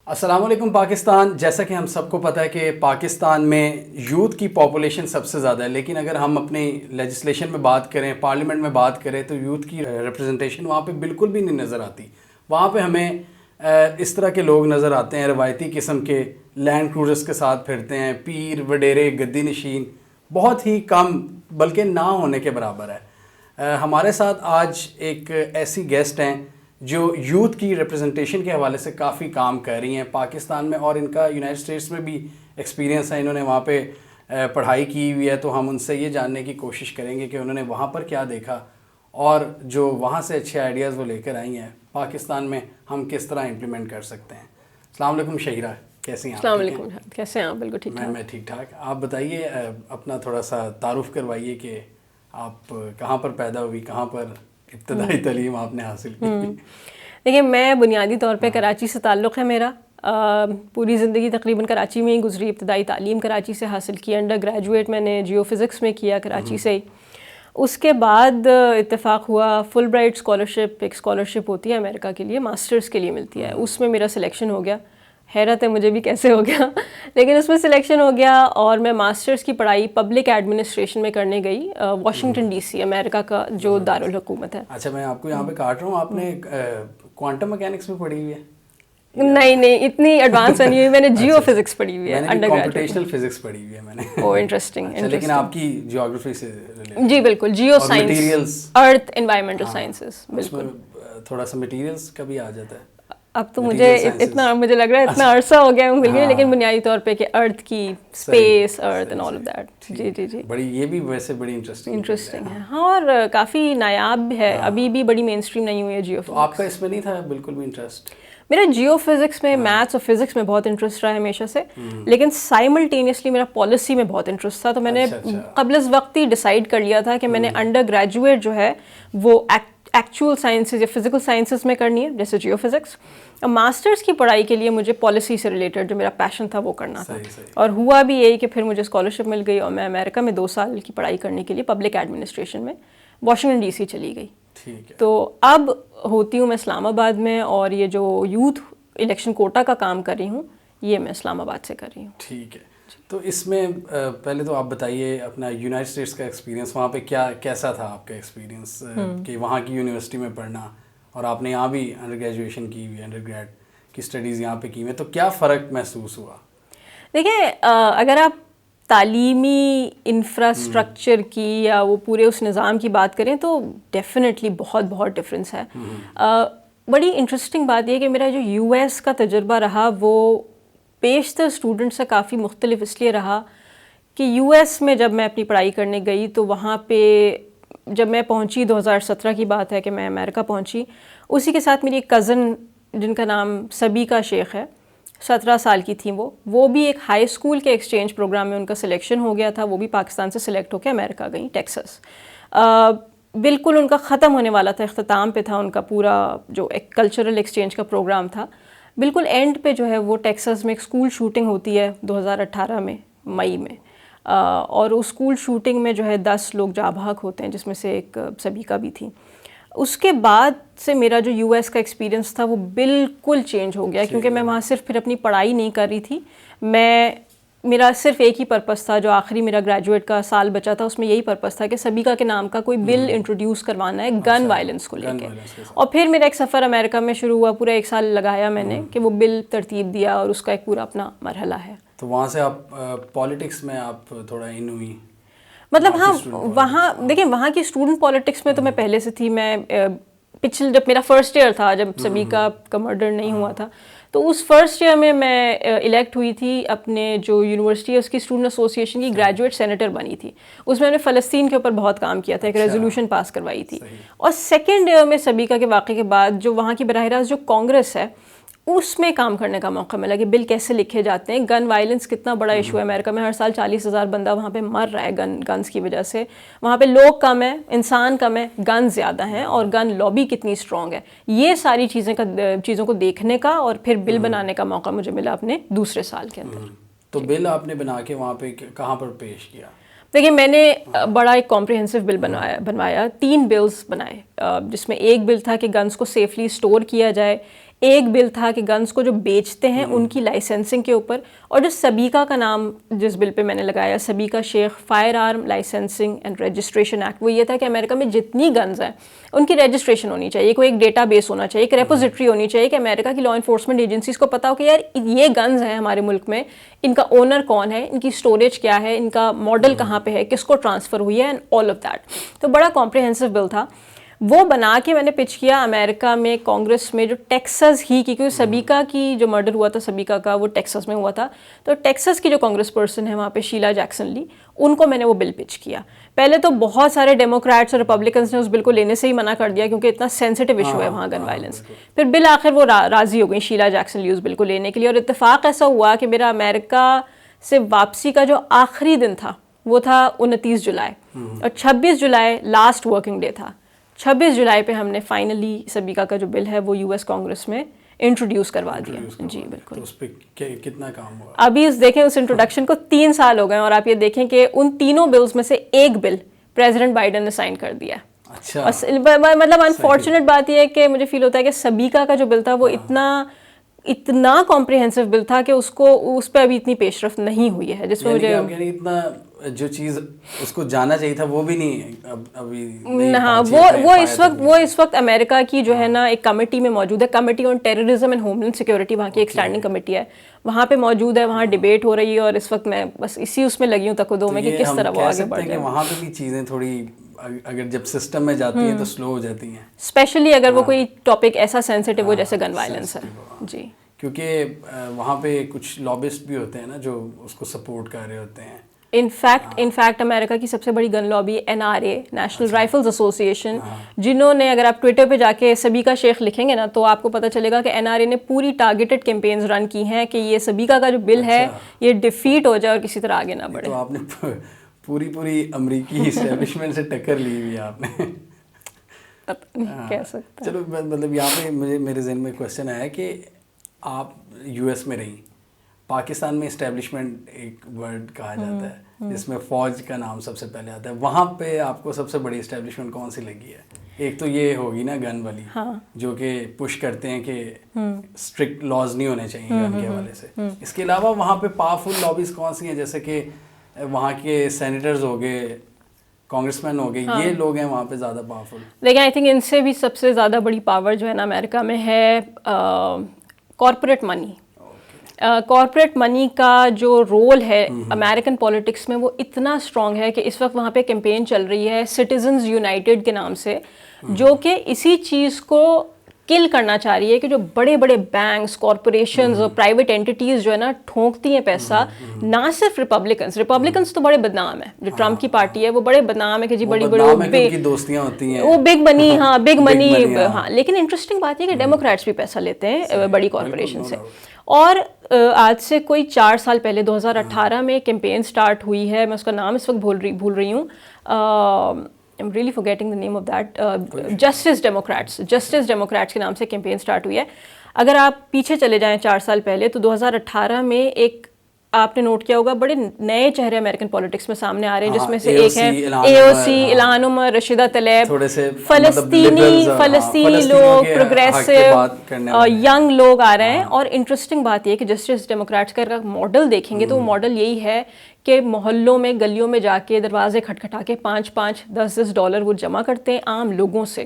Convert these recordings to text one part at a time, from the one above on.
السلام علیکم پاکستان. جیسا کہ ہم سب کو پتہ ہے کہ پاکستان میں یوتھ کی پاپولیشن سب سے زیادہ ہے, لیکن اگر ہم اپنی لیجسلیشن میں بات کریں, پارلیمنٹ میں بات کریں, تو یوتھ کی ریپرزنٹیشن وہاں پہ بالکل بھی نہیں نظر آتی. وہاں پہ ہمیں اس طرح کے لوگ نظر آتے ہیں, روایتی قسم کے, لینڈ کروزرز کے ساتھ پھرتے ہیں, پیر وڈیرے گدی نشین, بہت ہی کم بلکہ نہ ہونے کے برابر ہے. ہمارے ساتھ آج ایک ایسی گیسٹ ہیں جو یوتھ کی ریپرزنٹیشن کے حوالے سے کافی کام کر رہی ہیں پاکستان میں, اور ان کا یونائٹڈ اسٹیٹس میں بھی ایکسپیرینس ہے, انہوں نے وہاں پہ پڑھائی کی ہوئی ہے. تو ہم ان سے یہ جاننے کی کوشش کریں گے کہ انہوں نے وہاں پر کیا دیکھا اور جو وہاں سے اچھے آئیڈیاز وہ لے کر آئی ہیں پاکستان میں ہم کس طرح امپلیمنٹ کر سکتے ہیں. السلام علیکم شہیرہ, کیسی ہیں آپ؟ السلام علیکم, کیسے ہیں آپ؟ بالکل ٹھیک ٹھاک. میں ٹھیک ٹھاک. آپ بتائیے, اپنا تھوڑا سا تعارف کروائیے کہ آپ کہاں پر پیدا ہوئی, کہاں پر ابتدائی تعلیم آپ نے حاصل کی؟ دیکھیے, میں بنیادی طور پہ کراچی سے تعلق ہے میرا. پوری زندگی تقریباً کراچی میں ہی گزری. ابتدائی تعلیم کراچی سے حاصل کی, انڈر گریجویٹ میں نے جیو فزکس میں کیا کراچی سے ہی. اس کے بعد اتفاق ہوا فل برائٹ اسکالرشپ, ایک اسکالرشپ ہوتی ہے امریکہ کے لیے, ماسٹرز کے لیے ملتی ہے, اس میں میرا سلیکشن ہو گیا. حیرت ہے مجھے بھی کیسے ہو گیا, لیکن اس میں سلیکشن ہو گیا اور میں ماسٹرز کی پڑھائی پبلک ایڈمنسٹریشن میں کرنے گئی, واشنگٹن ڈی سی, امریکہ کا جو دارالحکومت ہے. اچھا, میں آپ کو یہاں پہ کاٹ رہا ہوں, آپ نے کوانٹم میکینکس میں پڑھی ہوئی ہے؟ نہیں, اتنی ایڈوانس نہیں ہوئی, میں نے جیو فزکس پڑھی ہوئی ہے, انڈر گریجویٹ. کمپیوٹیشنل فزکس پڑھی ہوئی ہے میں نے. اوہ, انٹرسٹنگ. لیکن آپ کی جیوگرافی سے جی بالکل, جیو سائنس, ارتھ انوائرمنٹل سائنسز. بالکل, تھوڑا سا مٹیریلس کا بھی آ جاتا ہے. اب تو مجھے اتنا مجھے لگ رہا ہے اتنا عرصہ ہو گیا ہے گئی, لیکن بنیادی طور پہ کہ ارتھ کی, space, earth and all of that. جی جی جی, بڑی, یہ بھی ویسے بڑی انٹرسٹنگ ہے. ہاں, اور کافی نایاب ہے, ابھی بھی بڑی مین اسٹریم نہیں ہوئی ہے جیو. تو آپ کا اس میں نہیں تھا بالکل بھی انٹرسٹ؟ میرا جیو فزکس میں, میتھس اور فزکس میں بہت انٹرسٹ رہا ہے ہمیشہ سے, لیکن سائملٹینیسلی میرا پالیسی میں بہت انٹرسٹ تھا. تو میں نے قبل از وقت ہی ڈیسائیڈ کر لیا تھا کہ میں نے انڈر گریجویٹ جو ہے وہ ایکچوئل سائنسز یا فزیکل سائنسز میں کرنی ہے, جیسے جیو فزکس. ماسٹرز کی پڑھائی کے لیے مجھے پالیسی سے ریلیٹڈ جو میرا پیشن تھا وہ کرنا تھا, اور ہوا بھی یہی کہ پھر مجھے اسکالرشپ مل گئی اور میں امریکہ میں 2 سال کی پڑھائی کرنے کے لیے پبلک ایڈمنسٹریشن میں واشنگٹن ڈی سی چلی گئی. تو اب ہوتی ہوں میں اسلام آباد میں, اور یہ جو یوتھ الیکشن کوٹا کا کام کر رہی ہوں یہ میں اسلام آباد سے کر رہی ہوں. ٹھیک ہے, تو اس میں پہلے تو آپ بتائیے اپنا یونائٹڈ اسٹیٹس کا ایکسپیرینس, وہاں پہ کیسا تھا آپ کا ایکسپیرینس کہ وہاں کی یونیورسٹی میں پڑھنا, اور آپ نے یہاں بھی انڈر گریجویشن کی ہوئی, انڈر گریڈ کی اسٹڈیز یہاں پہ کی ہوئی, تو کیا فرق محسوس ہوا؟ دیکھیں, اگر آپ تعلیمی انفراسٹرکچر کی یا وہ پورے اس نظام کی بات کریں تو ڈیفینیٹلی بہت بہت ڈفرینس ہے. بڑی انٹرسٹنگ بات یہ کہ میرا جو یو ایس کا تجربہ رہا وہ بیشتر اسٹوڈنٹ سے کافی مختلف اس لیے رہا کہ یو ایس میں جب میں اپنی پڑھائی کرنے گئی تو وہاں پہ جب میں پہنچی, 2017 کی بات ہے کہ میں امریکہ پہنچی, اسی کے ساتھ میری ایک کزن جن کا نام سبیکا شیخ ہے, 17 سال کی تھیں وہ بھی ایک ہائی اسکول کے ایکسچینج پروگرام میں ان کا سلیکشن ہو گیا تھا, وہ بھی پاکستان سے سلیکٹ ہو کے امریکہ گئیں, ٹیکساس. بالکل ان کا ختم ہونے والا تھا, اختتام پہ تھا ان کا پورا جو ایک کلچرل ایکسچینج کا پروگرام تھا. بالکل اینڈ پہ جو ہے وہ ٹیکساس میں ایک اسکول شوٹنگ ہوتی ہے 2018 میں مئی میں, اور اس اسکول شوٹنگ میں جو ہے 10 لوگ جاں بحق ہوتے ہیں, جس میں سے ایک سبیکا بھی تھی. اس کے بعد سے میرا جو یو ایس کا ایکسپیرینس تھا وہ بالکل چینج ہو گیا, کیونکہ میں وہاں صرف پھر اپنی پڑھائی نہیں کر رہی تھی, میرا صرف ایک ہی پرپس تھا, جو آخری میرا گریجویٹ کا سال بچا تھا اس میں یہی پرپس تھا کہ سبیکا کے نام کا کوئی بل انٹروڈیوس کروانا ہے گن وائلنس کو لے کے. اور پھر میرا ایک سفر امریکہ میں شروع ہوا, پورا 1 سال لگایا میں نے کہ وہ بل ترتیب دیا, اور اس کا ایک پورا اپنا مرحلہ ہے. تو وہاں سے آپ پالیٹکس میں آپ تھوڑا ان ہوئی؟ مطلب ہاں, وہاں دیکھیں وہاں کی اسٹوڈنٹ پالیٹکس میں تو میں پہلے سے تھی. میں پچھلے جب میرا فرسٹ ایئر تھا, جب سبیکا کا مرڈر نہیں ہوا تھا, تو اس فرسٹ ایئر میں الیکٹ ہوئی تھی اپنے جو یونیورسٹی ہے اس کی اسٹوڈنٹ ایسوسیشن کی گریجویٹ سینیٹر بنی تھی. اس میں نے فلسطین کے اوپر بہت کام کیا تھا, ایک ریزولوشن پاس کروائی تھی. اور سیکنڈ ایئر میں سبیکا کے واقعے کے بعد جو وہاں کی براہ راست جو کانگریس ہے اس میں کام کرنے کا موقع ملا کہ بل کیسے لکھے جاتے ہیں. گن وائلنس کتنا بڑا ایشو ہے امریکہ میں, ہر سال 40,000 بندہ وہاں پہ مر رہا ہے گنز کی وجہ سے. وہاں پہ لوگ کم ہیں, انسان کم ہے, گن زیادہ ہیں, اور گن لابی کتنی اسٹرانگ ہے. یہ ساری چیزوں کو دیکھنے کا اور پھر بل بنانے کا موقع مجھے ملا اپنے دوسرے سال کے اندر. تو بل آپ نے بنا کے وہاں پہ کہاں پر پیش کیا؟ دیکھیے, میں نے بڑا ایک کمپریہنسو بل بنوایا, 3 بلز بنائے, جس میں ایک بل تھا کہ گنز کو سیفلی اسٹور کیا جائے, ایک بل تھا کہ گنز کو جو بیچتے ہیں ان کی لائسنسنگ کے اوپر, اور جو سبیکا کا نام جس بل پہ میں نے لگایا, سبیکا شیخ fire arm licensing and registration act, وہ یہ تھا کہ امریکہ میں جتنی گنز ہیں ان کی رجسٹریشن ہونی چاہیے, کوئی ایک ڈیٹا بیس ہونا چاہیے, ایک ریپوزیٹری ہونی چاہیے کہ امریکہ کی لا انفورسمنٹ ایجنسیز کو پتا ہو کہ یار یہ گنز ہیں ہمارے ملک میں, ان کا اونر کون ہے, ان کی اسٹوریج کیا ہے, ان کا ماڈل کہاں پہ ہے, کس کو ٹرانسفر ہوئی ہے, اینڈ آل آف دیٹ. تو بڑا کمپریہنسو بل تھا. وہ بنا کے میں نے پچ کیا امریکہ میں کانگریس میں, جو ٹیکسس ہی کی, کیونکہ سبیکا کی جو مرڈر ہوا تھا سبیکا کا وہ ٹیکسس میں ہوا تھا, تو ٹیکسس کی جو کانگریس پرسن ہے وہاں پہ شیلا جیکسن لی, ان کو میں نے وہ بل پچ کیا. پہلے تو بہت سارے ڈیموکریٹس اور ریپبلکنس نے اس بل کو لینے سے ہی منع کر دیا کیونکہ اتنا سینسٹیو ایشو ہے وہاں گن وائلنس. پھر بالآخر وہ راضی ہو گئی شیلا جیکسن لی اس بل کو لینے کے لیے, اور اتفاق ایسا ہوا کہ میرا امریکہ سے واپسی کا جو آخری دن تھا وہ تھا 29 جولائی, اور 26 جولائی لاسٹ ورکنگ ڈے تھا. 26 جولائی پہ ہم نے فائنلی سبیکا کا جو بل ہے وہ US کانگریس میں انٹروڈیوس کروا دیا. جی بالکل. اس پہ کتنا کام ہوا ابھی دیکھیں اس انٹروڈکشن کو 3 سال ہو گئے, اور آپ یہ دیکھیں کہ ان تینوں بلز میں سے ایک بل پریزیڈنٹ بائیڈن نے سائن کر دیا. اچھا, مطلب انفارچونیٹ بات یہ ہے کہ مجھے فیل ہوتا ہے کہ سبیکا کا جو بل تھا وہ اتنا کمپریہنسو بل تھا کہ اس پہ ابھی اتنی پیش رفت نہیں ہوئی ہے, جس میں مجھے اتنا جو چیز اس کو جانا چاہیے تھا وہ بھی نہیں ابھی. ہاں, وہ اس وقت امریکہ کی جو ہے نا ایک کمیٹی میں موجود ہے, committee on terrorism and homeland security, وہاں کی ایک اسٹینڈنگ کمیٹی ہے, وہاں پہ موجود ہے, وہاں ڈیبیٹ ہو رہی ہے, اور اس وقت میں بس اسی اس میں لگی ہوں تقدو میں کہ کس طرح وہ آگے بڑھ جائے. وہاں پہ بھی چیزیں تھوڑی اگر جب سسٹم میں جاتی ہیں تو سلو ہو جاتی ہیں, اسپیشلی اگر وہ کوئی ٹاپک ایسا سینسٹیو ہو جیسے گن وائلنس ہے. جی, کیونکہ وہاں پہ کچھ لابسٹ بھی ہوتے ہیں نا جو اس کو سپورٹ کر رہے ہوتے ہیں. انفیکٹ امریکہ کی سب سے بڑی gun lobby NRA, national rifles association, جنہوں نے, اگر آپ ٹویٹر پہ جا کے سبیکا شیخ لکھیں گے نا تو آپ کو پتہ چلے گا کہ NRA نے پوری ٹارگیٹڈ کیمپینز رن کی ہیں کہ یہ سبیکا کا جو بل ہے یہ ڈیفیٹ ہو جائے اور کسی طرح آگے نہ بڑھے. تو آپ نے پوری امریکی اسٹیبلشمنٹ سے ٹکر لی ہوئی ہے آپ نے. کہہ سکتے. چلو, مطلب یہاں پہ میرے ذہن میں کوشچن آیا کہ آپ US میں رہیں, پاکستان میں اسٹیبلشمنٹ ایک ورڈ کہا جاتا ہے جس میں فوج کا نام سب سے پہلے آتا ہے, وہاں پہ آپ کو سب سے بڑی اسٹیبلشمنٹ کون سی لگی ہے؟ ایک تو یہ ہوگی نا گن والی, جو کہ پش کرتے ہیں کہ اسٹرکٹ لاز نہیں ہونے چاہیے گن کے حوالے سے. اس کے علاوہ وہاں پہ پاورفل لابیز کون سی ہیں, جیسے کہ وہاں کے سینیٹرز ہو گئے, کانگریس مین ہو گئے, یہ لوگ ہیں وہاں پہ زیادہ پاورفل. لیکن آئی تھنک ان سے بھی سب سے زیادہ بڑی پاور جو ہے نا امریکہ میں ہے کارپوریٹ منی. کارپوریٹ منی کا جو رول ہے امریکن پولیٹکس میں وہ اتنا اسٹرانگ ہے کہ اس وقت وہاں پہ کیمپین چل رہی ہے سٹیزنز یونائٹیڈ کے نام سے, جو کہ اسی چیز کو کل کرنا چاہ رہی ہے کہ جو بڑے بڑے بینکس, کارپوریشنز اور پرائیویٹ اینٹیز جو ہے نا ٹھونکتی ہیں پیسہ, نہ صرف ریپبلکنس تو بڑے بدنام ہیں, جو ٹرمپ کی پارٹی ہے وہ بڑے بدنام ہے کہ جی بڑی دوستیاں ہوتی ہیں, وہ بگ منی, ہاں بگ منی, ہاں. لیکن انٹرسٹنگ بات یہ کہ ڈیموکریٹس بھی پیسہ لیتے ہیں بڑی کارپوریشن سے. اور آج سے کوئی 4 سال پہلے 2018 میں کیمپین سٹارٹ ہوئی ہے, میں اس کا نام اس وقت بھول رہی ہوں, I'm really forgetting the name of that, justice democrats کے نام سے کیمپین سٹارٹ ہوئی ہے. اگر آپ پیچھے چلے جائیں 4 سال پہلے تو 2018 میں ایک آپ نے نوٹ کیا ہوگا بڑے نئے چہرے امریکن پولیٹکس میں سامنے آ رہے ہیں, جس میں سے ایک ہے AOC, الہان عمر, رشیدہ طلیب, فلسطینی لوگ, پروگریسو ینگ لوگ آ رہے ہیں. اور انٹرسٹنگ بات یہ ہے کہ جسٹس ڈیموکریٹس کا ماڈل دیکھیں گے تو وہ ماڈل یہی ہے کہ محلوں میں, گلیوں میں جا کے دروازے کھٹکھٹا کے $5-10 وہ جمع کرتے ہیں عام لوگوں سے,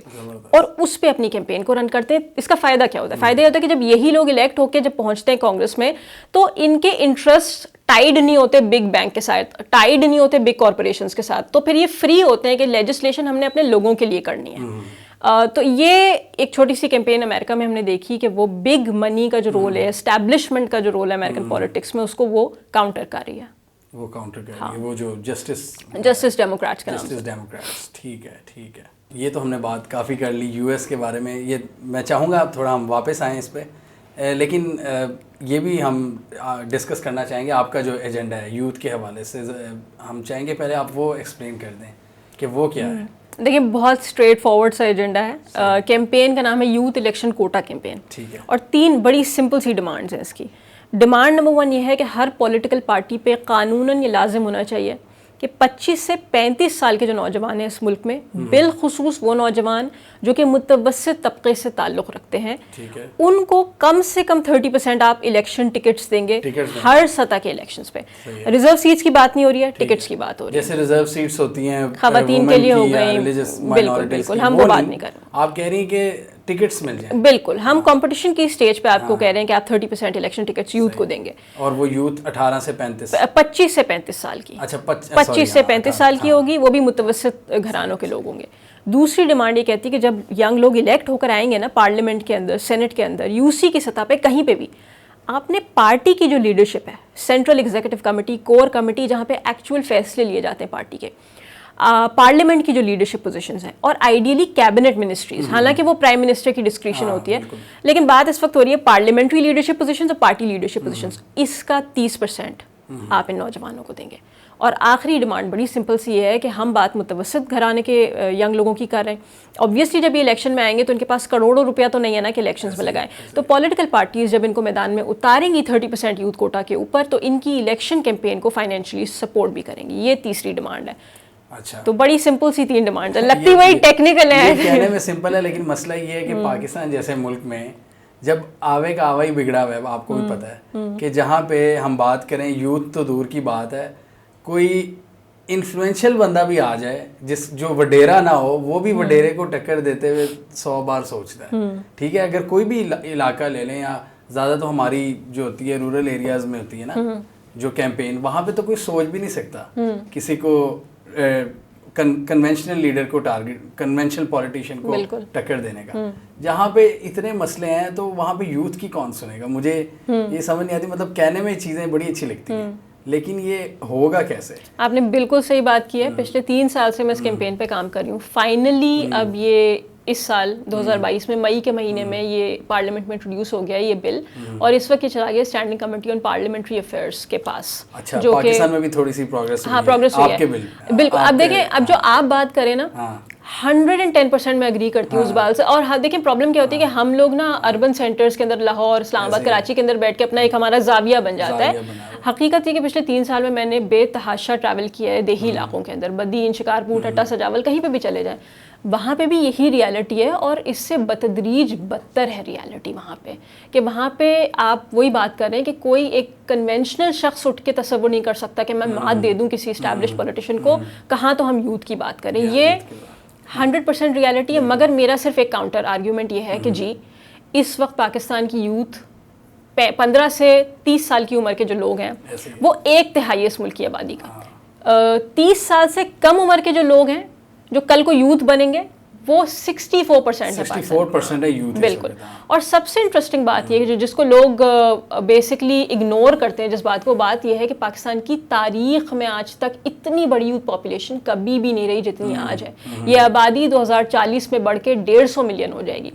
اور اس پہ اپنی کیمپین کو رن کرتے ہیں. اس کا فائدہ کیا ہوتا ہے؟ فائدہ یہ ہوتا ہے کہ جب یہی لوگ الیکٹ ہو کے جب پہنچتے ہیں کانگریس میں تو ان کے انٹرسٹ ٹائیڈ نہیں ہوتے بگ بینک کے ساتھ, ٹائیڈ نہیں ہوتے بگ کارپوریشنز کے ساتھ, تو پھر یہ فری ہوتے ہیں کہ لیجسلیشن ہم نے اپنے لوگوں کے لیے کرنی ہے. تو یہ ایک چھوٹی سی کیمپین امریکہ میں ہم نے دیکھی کہ وہ بگ منی کا جو رول ہے, اسٹیبلشمنٹ کا جو رول ہے امریکن پولیٹکس میں, اس کو وہ کاؤنٹر کر رہی ہے. وہ کاؤنٹر کر رہی ہے, وہ جو جسٹس ڈیموکریٹس کا نام. جسٹس ڈیموکریٹس, ٹھیک ہے. یہ تو ہم نے بات کافی کر لی US کے بارے میں. یہ میں چاہوں گا اب تھوڑا ہم واپس آئیں اس پہ, لیکن یہ بھی ہم ڈسکس کرنا چاہیں گے آپ کا جو ایجنڈا ہے یوتھ کے حوالے سے. ہم چاہیں گے پہلے آپ وہ ایکسپلین کر دیں کہ وہ کیا ہے. دیکھیں بہت اسٹریٹ فارورڈ سا ایجنڈا ہے. کیمپین کا نام ہے یوتھ الیکشن کوٹا کیمپین, ٹھیک ہے, اور 3 بڑی سمپل سی ڈیمانڈز ہیں اس کی. ڈیمانڈ نمبر 1 یہ ہے کہ ہر پولیٹیکل پارٹی پہ قانوناً یہ لازم ہونا چاہیے کہ 25 سے 35 سال کے جو نوجوان ہیں اس ملک میں، بالخصوص وہ نوجوان جو کہ متوسط طبقے سے تعلق رکھتے ہیں، ان کو کم سے کم 30% آپ الیکشن ٹکٹس دیں گے ہر سطح کے الیکشنز پہ. ریزرو سیٹس کی بات نہیں ہو رہی ہے، ٹکٹس کی بات ہو رہی ہے. جیسے ریزرو سیٹس ہوتی ہیں خواتین کے لیے ہو گئی، بالکل بالکل ہم وہ بات نہیں کر رہے. آپ کہہ رہی ہیں کہ ٹکٹس مل جائیں. بالکل ہم کمپٹیشن کی اسٹیج پہ آپ کو کہہ رہے ہیں کہ آپ 30% الیکشن ٹکٹس یوتھ کو دیں گے. اور وہ یوتھ 18 سے 35 25 سے 35 سال کی. اچھا 25 سے 35 سال کی ہوگی، وہ بھی متوسط گھرانوں کے لوگ ہوں گے. دوسری ڈیمانڈ یہ کہتی ہے کہ جب ینگ لوگ الیکٹ ہو کر آئیں گے نا پارلیمنٹ کے اندر، سینٹ کے اندر، یو سی کی سطح پہ، کہیں پہ بھی آپ نے پارٹی کی جو لیڈرشپ ہے، central executive committee, core committee جہاں پہ ایکچوئل فیصلے لیے جاتے ہیں پارٹی کے، پارلیمنٹ کی جو لیڈرشپ پوزیشنز ہیں، اور آئیڈیلی کیبنٹ منسٹریز، حالانکہ وہ پرائم منسٹر کی ڈسکریشن ہوتی ہے، لیکن بات اس وقت ہو رہی ہے پارلیمنٹری لیڈرشپ پوزیشنز اور پارٹی لیڈرشپ پوزیشنز. اس کا 30% آپ ان نوجوانوں کو دیں گے. اور آخری ڈیمانڈ بڑی سمپل سی یہ ہے کہ ہم بات متوسط گھرانے کے ینگ لوگوں کی کر رہے ہیں. obviously جب یہ الیکشن میں آئیں گے تو ان کے پاس کروڑوں روپیہ تو نہیں ہے نا کہ الیکشنز میں لگائیں. تو پولیٹیکل پارٹیز جب ان کو میدان میں اتاریں گی 30% یوتھ کوٹا کے اوپر، تو ان کی الیکشن کیمپین کو فائنینشلی سپورٹ بھی کریں گی. یہ تیسری ڈیمانڈ ہے. اچھا، تو بڑی سمپل سی 3 ڈیمانڈ ہیں، لگتی وہی ٹیکنیکل ہے. کہنے میں سمپل ہے، لیکن مسئلہ یہ ہے کہ پاکستان جیسے ملک میں جب آوے کا آوا ہی بگڑا ہوا ہے، آپ کو بھی پتہ ہے کہ جہاں پہ ہم بات کریں یوتھ تو دور کی بات ہے، کوئی انفلوئنشل بندہ بھی آ جائے جو وڈیرا نہ ہو، وہ بھی وڈیرے کو ٹکر دیتے ہوئے 100 بار سوچتا ہے. ٹھیک ہے، اگر کوئی بھی علاقہ لے لیں، یا زیادہ تو ہماری جو ہوتی ہے رورل ایریاز میں ہوتی ہے نا جو کیمپین، وہاں پہ تو کوئی سوچ بھی نہیں سکتا کسی کو کنونشنل لیڈر کو ٹارگٹ، کنونشنل پولیٹیشین کو ٹکر دینے کا. جہاں پہ اتنے مسئلے ہیں تو وہاں پہ یوتھ کی کون سنے گا؟ مجھے یہ سمجھ نہیں آتی. مطلب کہنے میں چیزیں بڑی اچھی لگتی ہیں، لیکن یہ ہوگا کیسے؟ آپ نے بالکل صحیح بات کی ہے. پچھلے 3 سال سے میں اس کیمپین پہ کام کر رہی ہوں. فائنلی اب یہ اس سال 2022 میں مئی کے مہینے میں یہ پارلیمنٹ میں انٹروڈیوس ہو گیا یہ بل، اور اس وقت یہ چلا گیا standing committee on parliamentary affairs کے پاس. جو کہ پاکستان میں بھی تھوڑی سی پروگریس ہاں پروگریس ہوئی ہے بالکل. اب دیکھیں، اب جو آپ بات کریں نا 110% میں اگری کرتی ہوں اس بات سے. اور دیکھیں پرابلم کیا ہوتی ہے کہ ہم لوگ نا اربن سینٹرز کے اندر، لاہور، اسلام آباد، کراچی کے اندر بیٹھ کے اپنا ایک ہمارا زاویہ بن جاتا ہے. حقیقت یہ کہ پچھلے 3 سال میں نے بے تحاشا ٹریول کیا ہے دیہی علاقوں کے اندر، بدین، شکارپور، ٹٹا، سجاول، کہیں پہ بھی چلے جائیں، وہاں پہ بھی یہی ریالٹی ہے. اور اس سے بتدریج بدتر ہے ریالٹی وہاں پہ، کہ وہاں پہ آپ وہی بات کر رہے ہیں کہ کوئی ایک کنونشنل شخص اٹھ کے تصور نہیں کر سکتا کہ میں مات دے دوں کسی اسٹیبلش پولیٹیشین کو، کہاں تو ہم یوتھ کی بات کریں. یہ 100% ریالٹی ہے. مگر میرا صرف ایک کاؤنٹر آرگیومنٹ یہ ہے کہ جی اس وقت پاکستان کی یوتھ 15 سے 30 سال کی عمر کے جو لوگ ہیں وہ 1/3 اس ملک کی آبادی کا. 30 سال سے کم عمر کے جو لوگ ہیں جو کل کو یوتھ بنیں گے وہ 64% ہے یوتھ. بالکل. اور سب سے انٹرسٹنگ بات یہ ہے جس کو لوگ بیسکلی اگنور کرتے ہیں جس بات کو، بات یہ ہے کہ پاکستان کی تاریخ میں آج تک اتنی بڑی یوتھ پاپولیشن کبھی بھی نہیں رہی جتنی آج ہے. یہ آبادی 2040 میں بڑھ کے 150 ملین ہو جائے گی.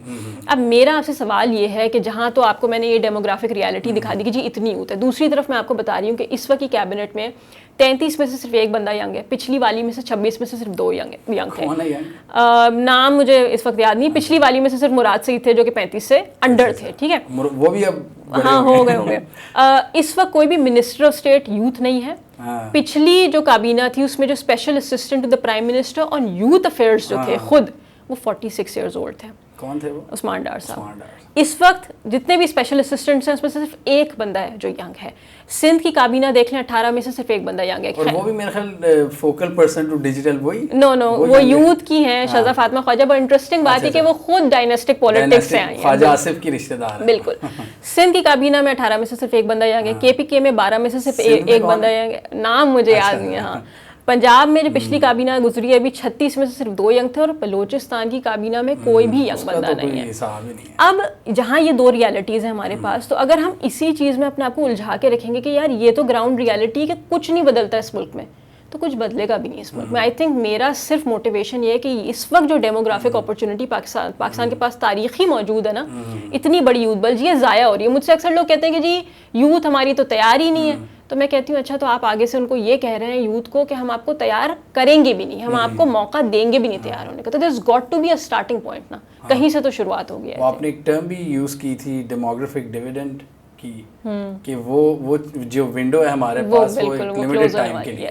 اب میرا آپ سے سوال یہ ہے کہ جہاں تو آپ کو میں نے یہ ڈیموگرافک ریالٹی دکھا دی کہ جی اتنی یوتھ ہے، دوسری طرف میں آپ کو بتا رہی ہوں کہ اس وقت کی کیبنٹ میں 33 میں سے صرف 1 بندہ ینگ ہے. پچھلی والی میں سے 26 میں سے صرف 2 ینگ تھے. نام مجھے اس وقت یاد نہیں. پچھلی والی میں سے صرف مراد سعید تھے جو کہ 35 سے انڈر تھے. ٹھیک ہے، وہ بھی اب ہاں ہو گئے. اس وقت کوئی بھی منسٹر آف اسٹیٹ یوتھ نہیں ہے. پچھلی جو کابینہ تھی اس میں جو special assistant to the prime minister on youth affairs جو تھے خود وہ 46 ایئرز اولڈ تھے. کون تھے وہ؟ عثمان ڈار صاحب. اس وقت جتنے بھی اسپیشل اسسٹنٹس ہیں اس میں سے صرف 1 بندہ ہے جو ینگ ہے. سندھ کی کابینہ دیکھ لیں 18 میں سے صرف 1 بندہ ینگ ہے. اور وہ بھی میرے خیال فوکل پرسن ٹو ڈیجیٹل وہی نو وہ یوتھ کی ہیں شہزاد فاطمہ خواجہ. بڑا انٹرسٹنگ بات ہے کہ وہ خود ڈائنیسٹک پالیٹکس سے آئی ہیں. خواجہ آصف کی رشتہ دار. بالکل. سندھ کی کابینہ میں 18 میں سے صرف 1 بندہ ینگ ہے. کے پی کے میں 12 میں سے صرف 1 بندہ ینگ ہے. نام مجھے یاد نہیں ہے. ہاں پنجاب میں جو پچھلی کابینہ گزری ہے ابھی 36 میں سے صرف 2 ینگ تھے. اور بلوچستان کی کابینہ میں کوئی بھی ینگ بندہ نہیں ہے. اب جہاں یہ 2 ریالٹیز ہیں ہمارے پاس، تو اگر ہم اسی چیز میں اپنے آپ کو الجھا کے رکھیں گے کہ یار یہ تو گراؤنڈ ریالٹی کہ کچھ نہیں بدلتا اس ملک میں، تو کچھ بدلے گا بھی نہیں اس ملک میں. آئی تھنک میرا صرف موٹیویشن یہ ہے کہ اس وقت جو ڈیموگرافک اپرچونٹی پاکستان کے پاس تاریخی موجود ہے نا، اتنی بڑی یوتھ بل یہ ضائع ہو رہی ہے. مجھ سے اکثر لوگ کہتے ہیں کہ جی یوتھ ہماری تو تیار ہی نہیں ہے. تو میں کہتی ہوں اچھا تو آپ آگے سے ان کو یہ کہہ رہے ہیں یوتھ کو کہ ہم آپ کو تیار کریں گے بھی نہیں، ہم آپ کو موقع دیں گے بھی نہیں تیار ہونے کا. تو there's got to be a starting point نا، کہیں سے تو شروعات ہوگی ہے. آپ نے ایک ٹرم بھی یوز کی تھی ڈیموگرافک ڈیویڈنڈ. کی کہ وہ جو ونڈو ہے ہمارے پاس وہ ایک لمیٹڈ ٹائم کے لیے,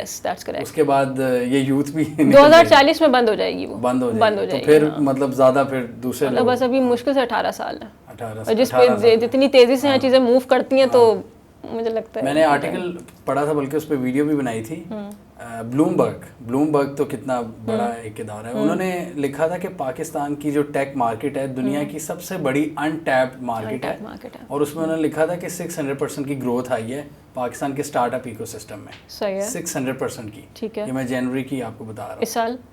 اس کے بعد یہ یوتھ بھی 2040 میں بند ہو جائے گی, وہ بند ہو جائے گی. تو پھر مطلب زیادہ پھر دوسرے مطلب بس ابھی مشکل سے 18 سال ہے, جس پہ جتنی تیزی سے چیزیں موو کرتی ہیں تو مجھے لگتا ہے. میں نے آرٹیکل پڑھا تھا, بلکہ اس پہ ویڈیو بھی بنائی تھی. بلوم برگ تو کتنا بڑا ایک ادارہ ہے, انہوں نے لکھا تھا کہ پاکستان کی جو ٹیک مارکیٹ ہے دنیا کی سب سے بڑی ان ٹیپڈ مارکیٹ ہے, اور اس میں انہوں نے لکھا تھا کہ 600% کی گروتھ آئی ہے پاکستان کے اسٹارٹ اپ ایکو سسٹم میں. 600% کی. ٹھیک ہے, یہ میں جنوری کی آپ کو بتا رہا ہوں,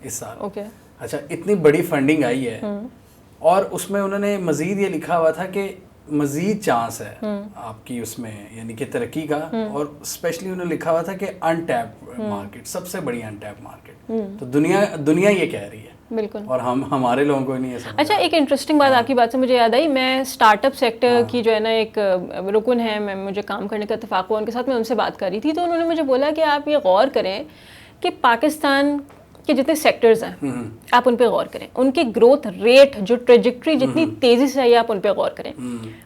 اس سال. اوکے, اچھا, اتنی بڑی فنڈنگ آئی ہے, اور اس میں انہوں نے مزید یہ لکھا ہوا تھا کہ مزید چانس ہے آپ کی اس میں, یعنی کہ ترقی کا, اور اسپیشلی انہوں نے لکھا ہوا تھا کہ ان ٹیپ مارکیٹ, سب سے بڑی ان ٹیپ مارکیٹ. تو دنیا یہ کہہ رہی ہے بالکل, اور ہمارے لوگوں کو نہیں ہے. اچھا, ایک انٹرسٹنگ بات آپ کی بات سے مجھے یاد آئی, میں اسٹارٹ اپ سیکٹر کی جو ہے نا ایک رکن ہے, میں مجھے کام کرنے کا اتفاق ہوا ان کے ساتھ, میں ان سے بات کر رہی تھی, تو انہوں نے مجھے بولا کہ آپ یہ غور کریں کہ پاکستان کہ جتنے سیکٹرز ہیں آپ ان پہ غور کریں, ان کی گروتھ ریٹ جو ٹریجیکٹری جتنی تیزی سے آئی ہے آپ ان پہ غور کریں.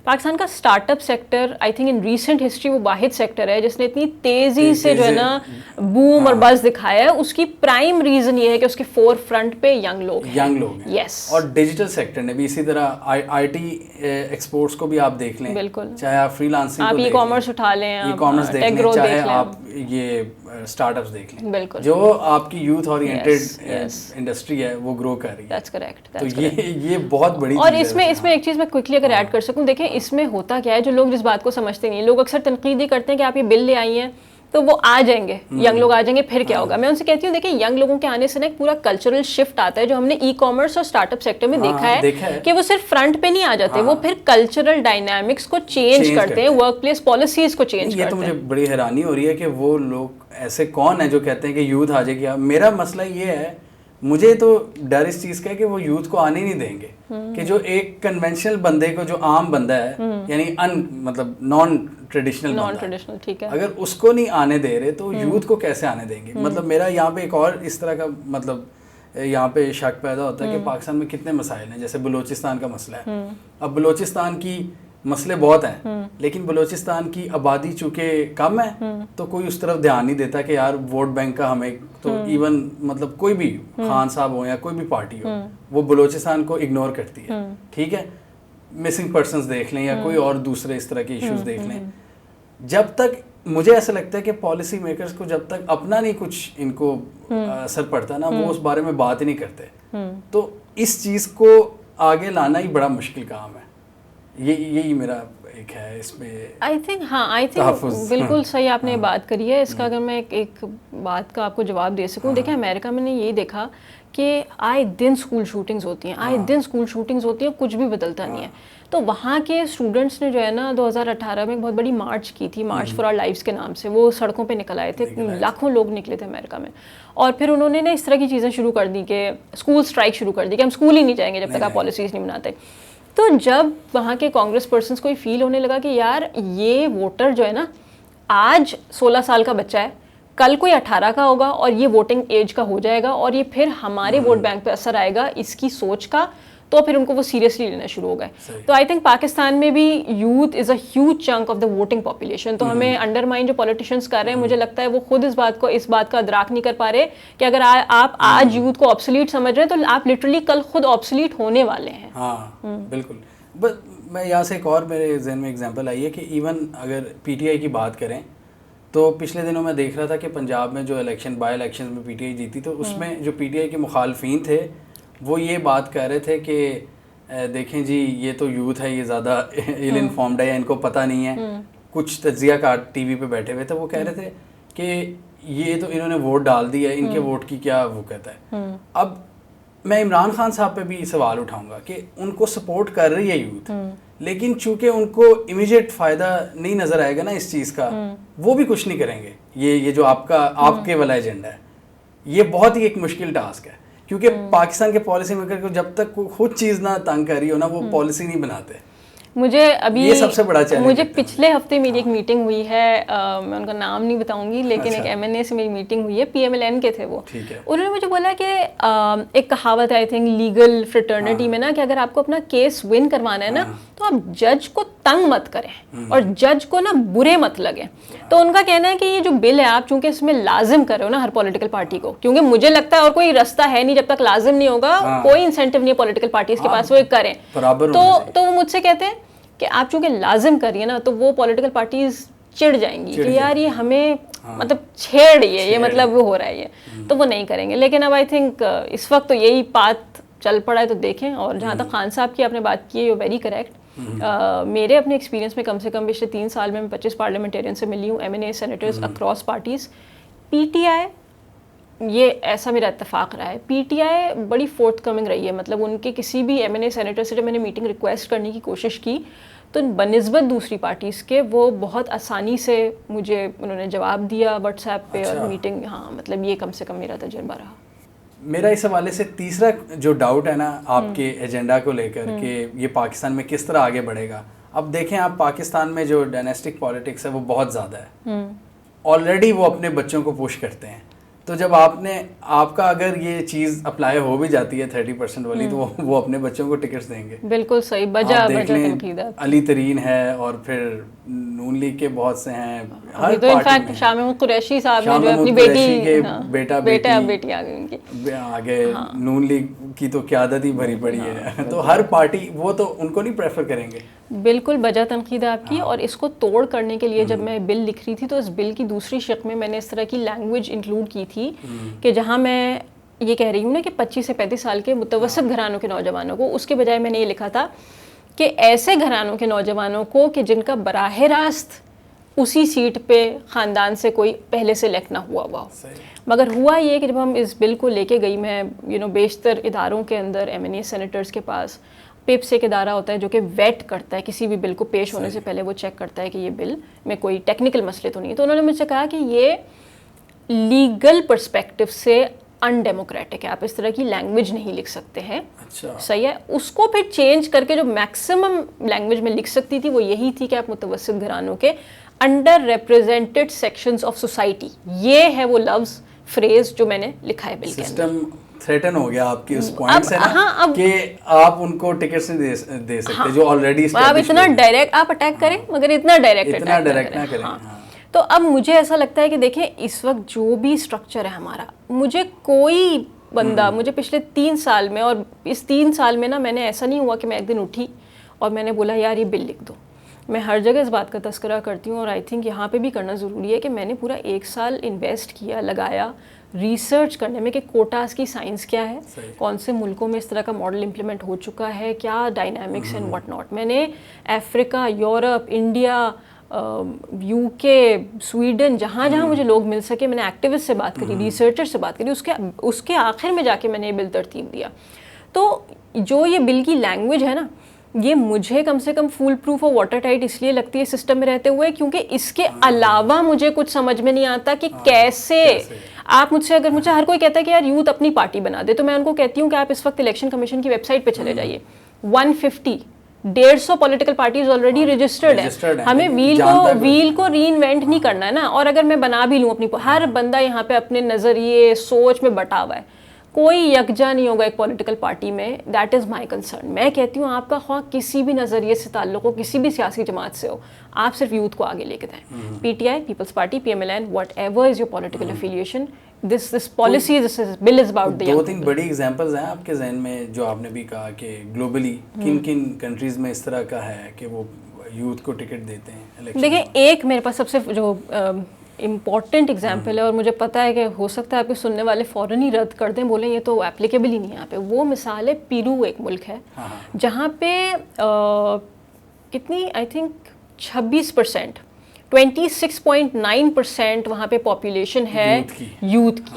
پاکستان کا start up sector I think in recent history وہ واحد سیکٹر ہے جس نے اتنی تیزی سے جو ہے نا بوم اور بز دکھایا ہے. اس کی پرائم ریزن یہ ہے کہ اس کے فور فرنٹ پہ ینگ لوگ ہیں. یس, اور ڈیجیٹل سیکٹر نے بھی اسی طرح, آئی ٹی ایکسپورٹس کو بھی آپ دیکھ لیں, بالکل, چاہے آپ فری لانسنگ, آپ ای کامرس اٹھا لیں, ای کامرس دیکھ لیں, چاہے آپ یہ اسٹارٹ اپس دیکھ لیں, بالکل, جو آپ کی یوتھ اورینٹڈ انڈسٹری ہے وہ گرو کر رہی ہے. That's correct. تو یہ بہت بڑی, اور اس میں ایک چیز میں کوئکلی اگر ایڈ کر سکوں, دیکھیں اس میں ہوتا کیا ہے, جو لوگ جس بات کو سمجھتے نہیں, لوگ اکثر تنقید ہی کرتے ہیں کہ آپ یہ بل لے آئی ہیں تو وہ آ جائیں گے, ینگ لوگ آ جائیں گے, پھر کیا ہوگا. میں ان سے کہتی ہوں دیکھیں ینگ لوگوں کے آنے سے نا ایک پورا کلچرل شفٹ آتا ہے, جو ہم نے ای کامرس اور اسٹارٹ اپ سیکٹر میں دیکھا ہے کہ وہ صرف فرنٹ پہ نہیں آ جاتے, وہ پھر کلچرل ڈائنامکس کو چینج کرتے ہیں, ورک پلیس پالیسیز کو چینج کرتے ہیں. یہ تو مجھے بڑی حیرانی ہو رہی ہے کہ وہ لوگ ایسے کون ہیں جو کہتے ہیں کہ یوتھ آ جائے گی. میرا مسئلہ یہ ہے, مجھے تو ڈر اس چیز کا ہے کہ وہ یوتھ کو آنے نہیں دیں گے, کہ جو ایک کنونشنل بندے کو, جو عام بندہ ہے, یعنی مطلب نان ٹریڈیشنل, ٹھیک ہے, اگر اس کو نہیں آنے دے رہے تو یوتھ کو کیسے آنے دیں گے. مطلب میرا یہاں پہ ایک اور اس طرح کا مطلب یہاں پہ شک پیدا ہوتا ہے کہ پاکستان میں کتنے مسائل ہیں, جیسے بلوچستان کا مسئلہ ہے. اب بلوچستان کی مسئلے بہت ہیں, لیکن بلوچستان کی آبادی چونکہ کم ہے تو کوئی اس طرف دھیان نہیں دیتا کہ یار ووٹ بینک کا ہمیں, تو ایون مطلب کوئی بھی خان صاحب ہو یا کوئی بھی پارٹی ہو, وہ بلوچستان کو اگنور کرتی ہے. ٹھیک ہے, مسنگ پرسنز دیکھ لیں یا کوئی اور دوسرے اس طرح کے ایشوز دیکھ لیں. جب تک مجھے ایسا لگتا ہے کہ پالیسی میکرز کو جب تک اپنا نہیں کچھ ان کو اثر پڑتا نا, وہ اس بارے میں بات ہی نہیں کرتے. تو اس چیز کو آگے لانا ہی بڑا مشکل کام ہے. یہی میرا ایک ہے اس میں آئی تھنک. بالکل صحیح آپ نے بات کری ہے. اس کا اگر میں ایک بات کا آپ کو جواب دے سکوں, دیکھیں امریکہ میں نے یہی دیکھا کہ آئے دن اسکول شوٹنگز ہوتی ہیں, کچھ بھی بدلتا نہیں ہے. تو وہاں کے اسٹوڈنٹس نے جو ہے نا 2018 میں ایک بہت بڑی مارچ کی تھی, مارچ فار آر لائفز کے نام سے. وہ سڑکوں پہ نکل آئے تھے, لاکھوں لوگ نکلے تھے امریکہ میں, اور پھر انہوں نے نا اس طرح کی چیزیں شروع کر دی کہ اسکول اسٹرائک شروع کر دی کہ ہم اسکول ہی نہیں جائیں گے جب تک آپ پالیسیز نہیں بناتے. تو جب وہاں کے کانگریس پرسنس کو یہ فیل ہونے لگا کہ یار یہ ووٹر جو ہے نا آج 16 سال کا بچہ ہے, کل کوئی 18 کا ہوگا اور یہ ووٹنگ ایج کا ہو جائے گا, اور یہ پھر ہمارے ووٹ بینک پہ اثر آئے گا اس کی سوچ کا, تو پھر ان کو وہ سیریسلی لینا شروع ہو گئے. تو آئی تھنک پاکستان میں بھی youth is a huge chunk of the voting population. تو ہمیں انڈر مائن جو پولیٹیشینس کر رہے ہیں, مجھے لگتا ہے وہ خود اس بات کا ادراک نہیں کر پا رہے کہ اگر آپ آج یوتھ کو آبسلیٹ سمجھ رہے ہیں تو آپ لٹرلی کل خود آبسلیٹ ہونے والے ہیں. ہاں بالکل. میں یہاں سے ایک اور میرے ذہن میں ایگزامپل آئی ہے کہ ایون اگر پی ٹی آئی کی بات کریں تو پچھلے دنوں میں دیکھ رہا تھا کہ پنجاب میں جو بائی الیکشن میں پی ٹی آئی جیتی, تو اس میں جو پی ٹی آئی کے مخالفین تھے وہ یہ بات کہہ رہے تھے کہ دیکھیں جی یہ تو یوتھ ہے, یہ زیادہ ایل انفارمڈ ہے, ان کو پتہ نہیں ہے. کچھ تجزیہ کار ٹی وی پہ بیٹھے ہوئے تھے, وہ کہہ رہے تھے کہ یہ تو انہوں نے ووٹ ڈال دیا ہے, ان کے ووٹ کی کیا وہ کہتا ہے. اب میں عمران خان صاحب پہ بھی سوال اٹھاؤں گا کہ ان کو سپورٹ کر رہی ہے یوتھ, لیکن چونکہ ان کو امیجیٹ فائدہ نہیں نظر آئے گا نا اس چیز کا, وہ بھی کچھ نہیں کریں گے. یہ جو آپ کے والا ایجنڈا ہے, یہ بہت ہی ایک مشکل ٹاسک ہے, کیونکہ پاکستان کے پالیسی میکر کو جب تک خود چیز نہ تنگ کر رہی ہو نا, وہ پالیسی نہیں بناتے. یہ سب سے بڑا چیلنج. مجھے پچھلے ہفتے میری ایک میٹنگ ہوئی ہے, میں ان کا نام نہیں بتاؤں گی, لیکن ایک ایم این اے سے میری میٹنگ ہوئی ہے, پی ایم ایل این کے تھے وہ. انہوں نے مجھے بولا کہ ایک کہاوت ہے آئی تھنک لیگل فریٹرنیٹی میں نا, کہ اگر آپ کو اپنا کیس ون کروانا ہے نا تو آپ جج کو تنگ مت کریں اور جج کو نا برے مت لگیں. تو ان کا کہنا ہے کہ یہ جو بل ہے آپ چونکہ اس میں لازم کر رہے ہو نا ہر پولیٹیکل پارٹی کو, کیونکہ مجھے لگتا ہے اور کوئی رستہ ہے نہیں جب تک لازم نہیں ہوگا, کوئی انسینٹیو نہیں ہے پولیٹیکل پارٹیز کے پاس وہ ایک کریں. تو وہ مجھ سے کہتے ہیں کہ آپ چونکہ لازم کریے نا تو وہ پولیٹیکل پارٹیز چڑ جائیں گی کہ یار یہ ہمیں مطلب چھیڑ رہی ہے, یہ مطلب وہ ہو رہا ہے یہ, تو وہ نہیں کریں گے. لیکن اب آئی تھنک اس وقت تو یہی بات چل پڑا ہے, تو دیکھیں. اور جہاں تک خان صاحب کی آپ نے بات کی ہے, یو ویری کریکٹ. میرے اپنے ایکسپیرینس میں کم سے کم پچھلے 3 سال میں 25 پارلیمنٹیرین سے ملی ہوں, MNA senators across parties. PTI یہ ایسا میرا اتفاق رہا ہے, PTI بڑی فورتھ کمنگ رہی ہے. مطلب ان کے کسی بھی MNA سینیٹر سے جب میں نے میٹنگ ریکویسٹ کرنے کی کوشش کی تو بنسبت دوسری پارٹیز کے وہ بہت آسانی سے مجھے انہوں نے جواب دیا واٹس ایپ پہ اور میٹنگ. ہاں مطلب یہ کم سے کم میرا تجربہ رہا. میرا اس حوالے سے تیسرا جو ڈاؤٹ ہے نا آپ کے ایجنڈا کو لے کر کہ یہ پاکستان میں کس طرح آگے بڑھے گا. اب دیکھیں آپ پاکستان میں جو ڈائنیسٹک پالیٹکس ہے وہ بہت زیادہ ہے, آلریڈی وہ اپنے بچوں کو پوش کرتے ہیں. تو جب آپ کا اگر یہ چیز اپلائی ہو بھی جاتی ہے 30% والی تو وہ اپنے بچوں کو ٹکٹس دیں گے. بالکل صحیح, بجا تنقیدات. علی ترین ہے اور پھر نون لیگ کے بہت سے ہیں. تو انفیکٹ شاہ محمود قریشی صاحب نے جو اپنی بیٹی آگے نون لیگ کی تو قیادت ہی بھری پڑی ہے. تو ہر پارٹی وہ تو ان کو نہیں پریفر کریں گے. بالکل بجا تنقید ہے آپ کی. اور اس کو توڑ کرنے کے لیے جب میں بل لکھ رہی تھی تو اس بل کی دوسری شق میں میں نے اس طرح کی لینگویج انکلوڈ کی تھی کہ جہاں میں یہ کہہ رہی ہوں نا کہ 25 سے 35 سال کے متوسط گھرانوں کے نوجوانوں کو, اس کے بجائے میں نے یہ لکھا تھا کہ ایسے گھرانوں کے نوجوانوں کو کہ جن کا براہ راست اسی سیٹ پہ خاندان سے کوئی پہلے سے الیکٹ نہ ہوا ہوا ہو. مگر ہوا یہ کہ جب ہم اس بل کو لے کے گئی, میں بیشتر اداروں کے اندر MNA سینیٹرز کے پاس PIPS ایک ادارہ ہوتا ہے جو کہ ویٹ کرتا ہے کسی بھی بل کو, پیش ہونے سے پہلے وہ چیک کرتا ہے کہ یہ بل میں کوئی ٹیکنیکل مسئلے تو نہیں ہے. تو انہوں نے مجھ سے کہا کہ یہ لیگل پرسپیکٹو سے ان ڈیموکریٹک ہے, آپ اس طرح کی لینگویج نہیں لکھ سکتے ہیں. صحیح ہے. اس کو پھر چینج کر کے جو میکسیمم لینگویج میں لکھ سکتی تھی وہ یہی تھی کہ آپ متوسط گھرانوں کے under represented sections of society, یہ ہے وہ لفظ فریز جو میں نے لکھا ہے بل کے اندر. سسٹم تھریٹن ہو گیا آپ کی اس پوائنٹ سے نا کہ آپ ان کو ٹکٹس نہیں دے سکتے جو آلریڈی آپ اتنا ڈائریکٹ آپ اٹیک کریں مگر اتنا ڈائریکٹ نہ کریں. تو اب مجھے ایسا لگتا ہے کہ دیکھیں اس وقت جو بھی اسٹرکچر ہے ہمارا, مجھے کوئی بندہ مجھے پچھلے 3 سال میں, اور اس 3 سال میں نا میں نے ایسا نہیں ہوا کہ میں ایک دن اٹھی اور میں نے بولا یار یہ بل لکھ دو. میں ہر جگہ اس بات کا تذکرہ کرتی ہوں اور آئی تھنک یہاں پہ بھی کرنا ضروری ہے کہ میں نے پورا 1 سال انویسٹ کیا, لگایا ریسرچ کرنے میں کہ کوٹاز کی سائنس کیا ہے, کون سے ملکوں میں اس طرح کا ماڈل امپلیمنٹ ہو چکا ہے, کیا ڈائنامکس اینڈ واٹ ناٹ. میں نے افریقہ, یورپ, انڈیا, UK, سویڈن, جہاں جہاں مجھے لوگ مل سکے میں نے ایکٹیوسٹ سے بات کری, ریسرچر سے بات کری, اس کے آخر میں جا کے میں نے یہ بل ترتیب دیا. تو جو یہ بل کی لینگویج ہے نا یہ مجھے کم سے کم فول پروف اور واٹر ٹائٹ اس لیے لگتی ہے سسٹم میں رہتے ہوئے کیونکہ اس کے علاوہ مجھے کچھ سمجھ میں نہیں آتا کہ کیسے آپ اگر مجھے ہر کوئی کہتا ہے کہ یار یوتھ اپنی پارٹی بنا دے, تو میں ان کو کہتی ہوں کہ آپ اس وقت الیکشن کمیشن کی ویب سائٹ پہ چلے جائیے. 150 پولیٹیکل پارٹیز آلریڈی رجسٹرڈ ہیں. ہمیں ویل کو ری انوینٹ نہیں کرنا ہے نا. اور اگر میں بنا بھی لوں اپنی, ہر بندہ یہاں پہ اپنے نظریے سوچ میں بٹا ہوا ہے, کوئی یکجا نہیں ہوگا ایک پولیٹیکل پارٹی میں. That is my concern. میں کہتی ہوں آپ کا خواہ کسی بھی نظریے سے تعلق ہو, کسی بھی سیاسی جماعت سے ہو, آپ صرف یوتھ کو آگے لے کے جائیں. PTI, Peoples Party, PMLN, whatever is your political affiliation, this policy, this bill is about the. 2-3 بڑی ایگزامپلز ہیں آپ کے ذہن میں جو آپ نے بھی کہا کہ گلوبلی کن کن کنٹریز میں اس طرح کا ہے کہ وہ یوتھ کو ٹکٹ دیتے ہیں. دیکھیں ایک میرے پاس سب سے جو امپورٹنٹ ایگزامپل ہے, اور مجھے پتا ہے کہ ہو سکتا ہے آپ کے سننے والے فوراً ہی رد کر دیں, بولیں یہ تو اپلیکیبل ہی نہیں ہے یہاں پہ. وہ مثال ہے پیرو, ایک ملک ہے جہاں پہ کتنی آئی تھنک 26%, 26.9% وہاں پہ پاپولیشن ہے یوتھ کی.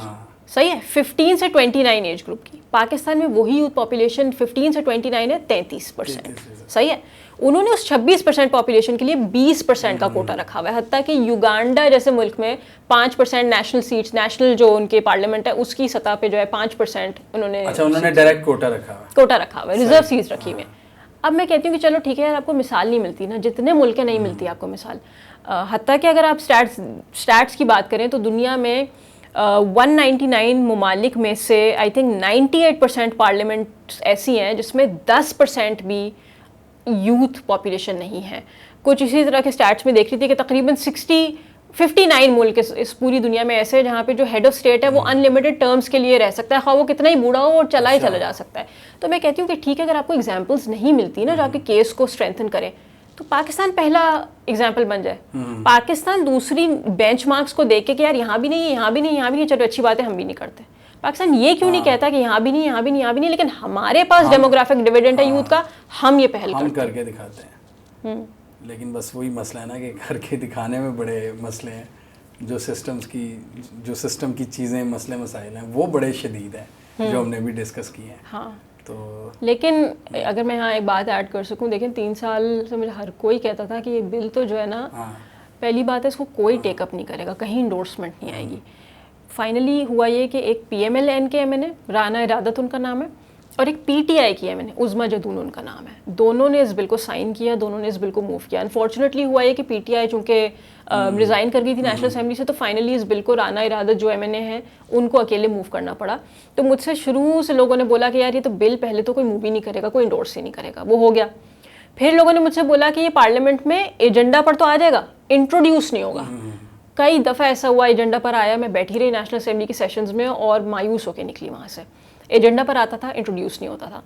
صحیح ہے, 15 سے 29 ایج گروپ کی. پاکستان میں وہی یوتھ پاپولیشن 15 سے 29 ہے 33%. صحیح ہے. انہوں نے اس 26% پاپولیشن کے لیے 20% کا کوٹا رکھا ہوا ہے. حتیٰ کہ یوگانڈا جیسے ملک میں 5% نیشنل سیٹس, نیشنل جو ان کے پارلیمنٹ ہے اس کی سطح پہ جو ہے 5% انہوں نے ڈائریکٹ کوٹا رکھا ہوا ہے, ریزرو سیٹس رکھی ہوئی ہیں. اب میں کہتی ہوں کہ چلو ٹھیک ہے یار, آپ کو مثال نہیں ملتی نا, جتنے ملک نہیں ملتی آپ کو مثال. حتیٰ کہ اگر آپ اسٹیٹس کی بات کریں تو دنیا میں 199 ممالک میں سے آئی تھنک 98% پارلیمنٹ ایسی ہیں جس میں 10% بھی یوتھ پاپولیشن نہیں ہے. کچھ اسی طرح کے اسٹیٹس میں دیکھ رہی تھی کہ تقریباً 59 ملک اس پوری دنیا میں ایسے ہیں جہاں پہ جو ہیڈ آف اسٹیٹ ہے وہ ان لمیٹڈ ٹرمز کے لیے رہ سکتا ہے, خواہ وہ کتنا ہی بوڑھا ہو اور چلا جا سکتا ہے. تو میں کہتی ہوں کہ ٹھیک ہے, اگر آپ کو ایگزامپلس نہیں ملتی نا جو آپ کے کیس کو اسٹرینتھن کریں, تو پاکستان پہلا ایگزامپل بن جائے. پاکستان دوسری بینچ مارکس کو دیکھ کے کہ یار یہاں بھی نہیں ہے, یہاں بھی نہیں, یہاں بھی نہیں, چلو اچھی بات ہے ہم بھی نہیں کرتے. پاکستان یہ کیوں نہیں کہتا کہ یہاں بھی نہیں, یہاں بھی نہیں, یہاں بھی نہیں, لیکن ہمارے پاس ڈیموگرافک ڈیویڈنٹ ہے یوتھ کا, ہم یہ پہل کر کے دکھاتے ہیں. لیکن بس وہی مسئلہ ہے نا کہ کر کے دکھانے میں بڑے مسئلے ہیں. جو سسٹم کی چیزیں مسئلے مسائل ہیں وہ بڑے شدید ہیں جو ہم نے بھی ڈسکس کیے ہیں. ہاں تو لیکن اگر میں یہاں ایک بات ایڈ کر سکوں, دیکھیں 3 سال سے مجھے ہر کوئی کہتا تھا کہ یہ بل تو جو ہے نا, پہلی بات ہے اس کو کوئی ٹیک اپ نہیں کرے گا, کہیں انڈورسمنٹ نہیں آئے گی. فائنلی ہوا یہ کہ ایک PMLN کے MNA رانا ارادت ان کا نام ہے, اور ایک PTI کی MNA عظمیٰ جدون ان کا نام ہے, دونوں نے اس بل کو سائن کیا, دونوں نے اس بل کو موو کیا. انفارچونیٹلی ہوا یہ کہ PTI چونکہ ریزائن کر گئی تھی نیشنل اسمبلی سے, تو فائنلی اس بل کو رانا ارادت جو MNA ہیں ان کو اکیلے موو کرنا پڑا. تو مجھ سے شروع سے لوگوں نے بولا کہ یار یہ تو بل پہلے تو کوئی موو ہی نہیں کرے گا, کوئی انڈورس ہی نہیں کرے گا, وہ ہو گیا. پھر لوگوں نے مجھ سے بولا کہ یہ پارلیمنٹ میں ایجنڈا پر تو آ جائے گا, انٹروڈیوس نہیں ہوگا. کئی دفعہ ایسا ہوا ایجنڈا پر آیا, میں بیٹھی رہی نیشنل اسمبلی کی سیشنز میں اور مایوس ہو کے نکلی وہاں سے. ایجنڈا پر آتا تھا, انٹروڈیوس نہیں ہوتا تھا.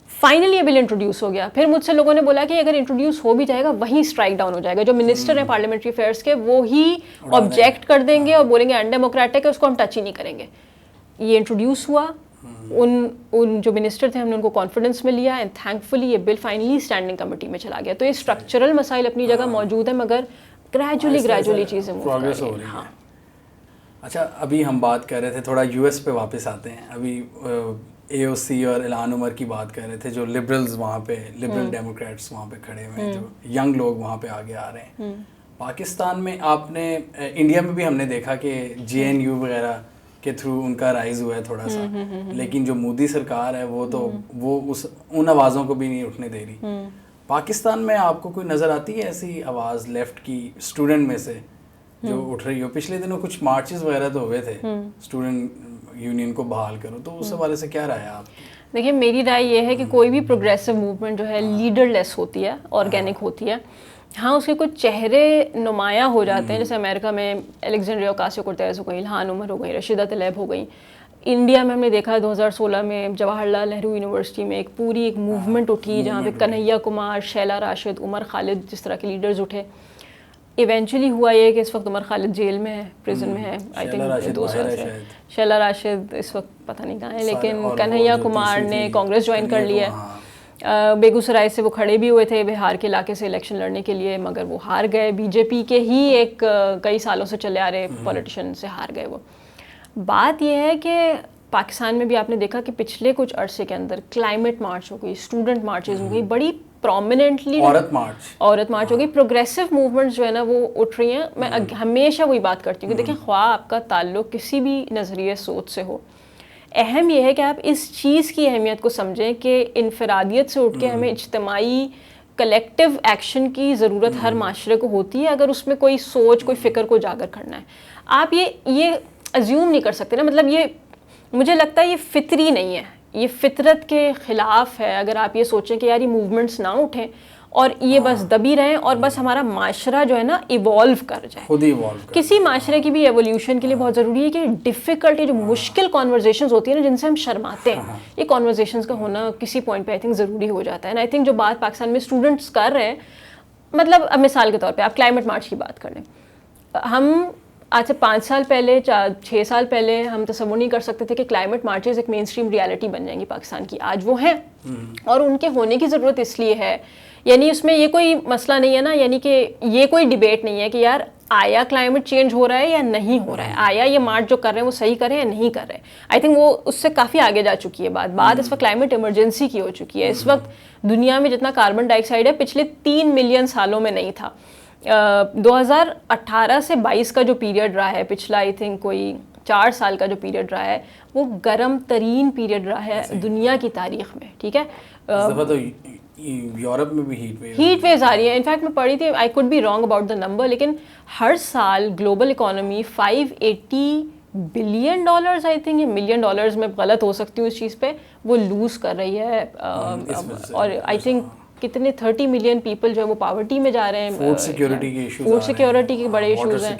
فائنلی یہ بل انٹروڈیوس ہو گیا. پھر مجھ سے لوگوں نے بولا کہ اگر انٹروڈیوس ہو بھی جائے گا وہیں اسٹرائک ڈاؤن ہو جائے گا, جو منسٹر ہیں پارلیمنٹری افیئرس کے وہی آبجیکٹ کر دیں گے اور بولیں گے ان ڈیموکریٹک ہے, اس کو ہم ٹچ ہی نہیں کریں گے. یہ انٹروڈیوس ہوا, ان جو منسٹر تھے ہم نے ان کو کانفیڈنس میں لیا, اینڈ تھینکفلی یہ بل فائنلی اسٹینڈنگ کمیٹی میں چلا گیا. تو یہ اسٹرکچرل مسائل اپنی جگہ موجود ہیں, مگر گریجولی چیزیں پروگریس ہو رہی ہیں. اچھا, ابھی ہم بات کر رہے تھے تھوڑا US پہ واپس آتے ہیں. ابھی AOC اور اعلان عمر کی بات کر رہے تھے, جو لبرلز وہاں پہ, لبرل ڈیموکریٹس وہاں پہ کھڑے ہوئے ہیں, جو ینگ لوگ وہاں پہ آگے آ رہے ہیں. پاکستان میں آپ نے, انڈیا میں بھی ہم نے دیکھا کہ JNU وغیرہ کے تھرو ان کا رائز ہوا ہے تھوڑا سا, لیکن جو مودی سرکار ہے وہ ان آوازوں کو بھی نہیں اٹھنے دے رہی. پاکستان میں آپ کو کوئی نظر آتی ہے ایسی آواز لیفٹ کی اسٹوڈنٹ میں سے جو اٹھ رہی ہو؟ پچھلے دنوں کچھ مارچز وغیرہ تو ہوئے تھے اسٹوڈنٹ یونین کو بحال کرو, تو اس حوالے سے کیا رائے ہے آپ کی؟ دیکھیے میری رائے یہ ہے کہ کوئی بھی پروگریسو موومنٹ جو ہے لیڈر لیس ہوتی ہے, آرگینک ہوتی ہے. ہاں اس کے کچھ چہرے نمایاں ہو جاتے ہیں, جیسے امریکہ میں الیگزینڈریا اوکاسیو کورٹیز ہو گئی, الہان عمر ہو گئی, رشیدہ طلیب ہو گئی. انڈیا میں ہم نے دیکھا 2016 میں جواہر لال نہرو یونیورسٹی میں ایک پوری موومنٹ اٹھی جہاں پہ کنہیا کمار, شیلا راشد, عمر خالد جس طرح کے لیڈرز اٹھے. ایونچولی ہوا یہ کہ اس وقت عمر خالد جیل میں ہے, پرزن میں ہے, آئی تھنک 2 سال سے. شیلا راشد اس وقت پتہ نہیں کہاں ہے, لیکن کنہیا کمار نے کانگریس جوائن کر لی ہے. بیگوسرائے سے وہ کھڑے بھی ہوئے تھے بہار کے علاقے سے الیکشن لڑنے کے لیے, مگر وہ ہار گئے. BJP کے ہی ایک کئی سالوں سے چلے آ رہے پولیٹیشین سے ہار گئے وہ. بات یہ ہے کہ پاکستان میں بھی آپ نے دیکھا کہ پچھلے کچھ عرصے کے اندر کلائمیٹ مارچ ہو گئی, اسٹوڈنٹ مارچز ہو گئی, بڑی پرومیننٹلی عورت مارچ ہو گئی. پروگریسو موومنٹس جو ہے نا وہ اٹھ رہی ہیں. میں ہمیشہ وہی بات کرتی ہوں کہ دیکھیں خواہ آپ کا تعلق کسی بھی نظریے سوچ سے ہو, اہم یہ ہے کہ آپ اس چیز کی اہمیت کو سمجھیں کہ انفرادیت سے اٹھ کے ہمیں اجتماعی کلیکٹیو ایکشن کی ضرورت ہر معاشرے کو ہوتی ہے, اگر اس میں کوئی سوچ, کوئی فکر کو اجاگر کرنا ہے. آپ یہ ازیوم نہیں کر سکتے نا, مطلب یہ مجھے لگتا ہے یہ فطری نہیں ہے, یہ فطرت کے خلاف ہے اگر آپ یہ سوچیں کہ یار یہ موومنٹس نہ اٹھیں اور یہ بس دبی رہیں اور بس ہمارا معاشرہ جو ہے نا ایوالو کر جائے. خود ہی ایوالو کر. کسی معاشرے کی بھی ایولیوشن کے لیے بہت ضروری ہے کہ ڈیفیکلٹ, جو مشکل کانورزیشنز ہوتی ہیں نا جن سے ہم شرماتے ہیں, یہ کانورزیشنز کا ہونا کسی پوائنٹ پہ آئی تھنک ضروری ہو جاتا ہے. اینڈ آئی تھنک جو بات پاکستان میں اسٹوڈنٹس کر رہے ہیں, مطلب اب مثال کے طور پہ آپ کلائمیٹ مارچ کی بات کر لیں. ہم آج سے 5 سال پہلے 6 سال پہلے ہم تصور نہیں کر سکتے تھے کہ کلائمیٹ مارچز ایک مین اسٹریم ریالٹی بن جائیں گی پاکستان کی. آج وہ ہیں, اور ان کے ہونے کی ضرورت اس لیے ہے, یعنی اس میں یہ کوئی مسئلہ نہیں ہے نا, یعنی کہ یہ کوئی ڈیبیٹ نہیں ہے کہ یار آیا کلائمیٹ چینج ہو رہا ہے یا نہیں ہو رہا ہے, آیا یہ مارچ جو کر رہے ہیں وہ صحیح کر رہے ہیں یا نہیں کر رہے. آئی تھنک وہ اس سے کافی آگے جا چکی ہے بات اس وقت کلائمیٹ ایمرجنسی کی ہو چکی ہے. اس وقت دنیا میں جتنا کاربن ڈائی آکسائڈ ہے پچھلے 3 ملین سالوں میں نہیں تھا. 2018 سے 22 کا جو پیریڈ رہا ہے, پچھلا آئی تھنک کوئی 4 سال کا جو پیریڈ رہا ہے, وہ گرم ترین پیریڈ رہا ہے دنیا کی تاریخ میں. ٹھیک ہے, یورپ میں بھی ہیٹ ویوز آ رہی ہیں. انفیکٹ میں پڑھی تھی, I could be wrong about the number, لیکن ہر سال global economy $580 billion I think, یہ ملین ڈالرز میں غلط ہو سکتی ہوں اس چیز پہ, وہ لوز کر رہی ہے. اور آئی تھنک کتنے 30 ملین پیپل جو ہے وہ پاورٹی میں جا رہے ہیں, فوڈ سیکیورٹی کے ایشوز, فوڈ سیکیورٹی کے بڑے ایشوز ہیں.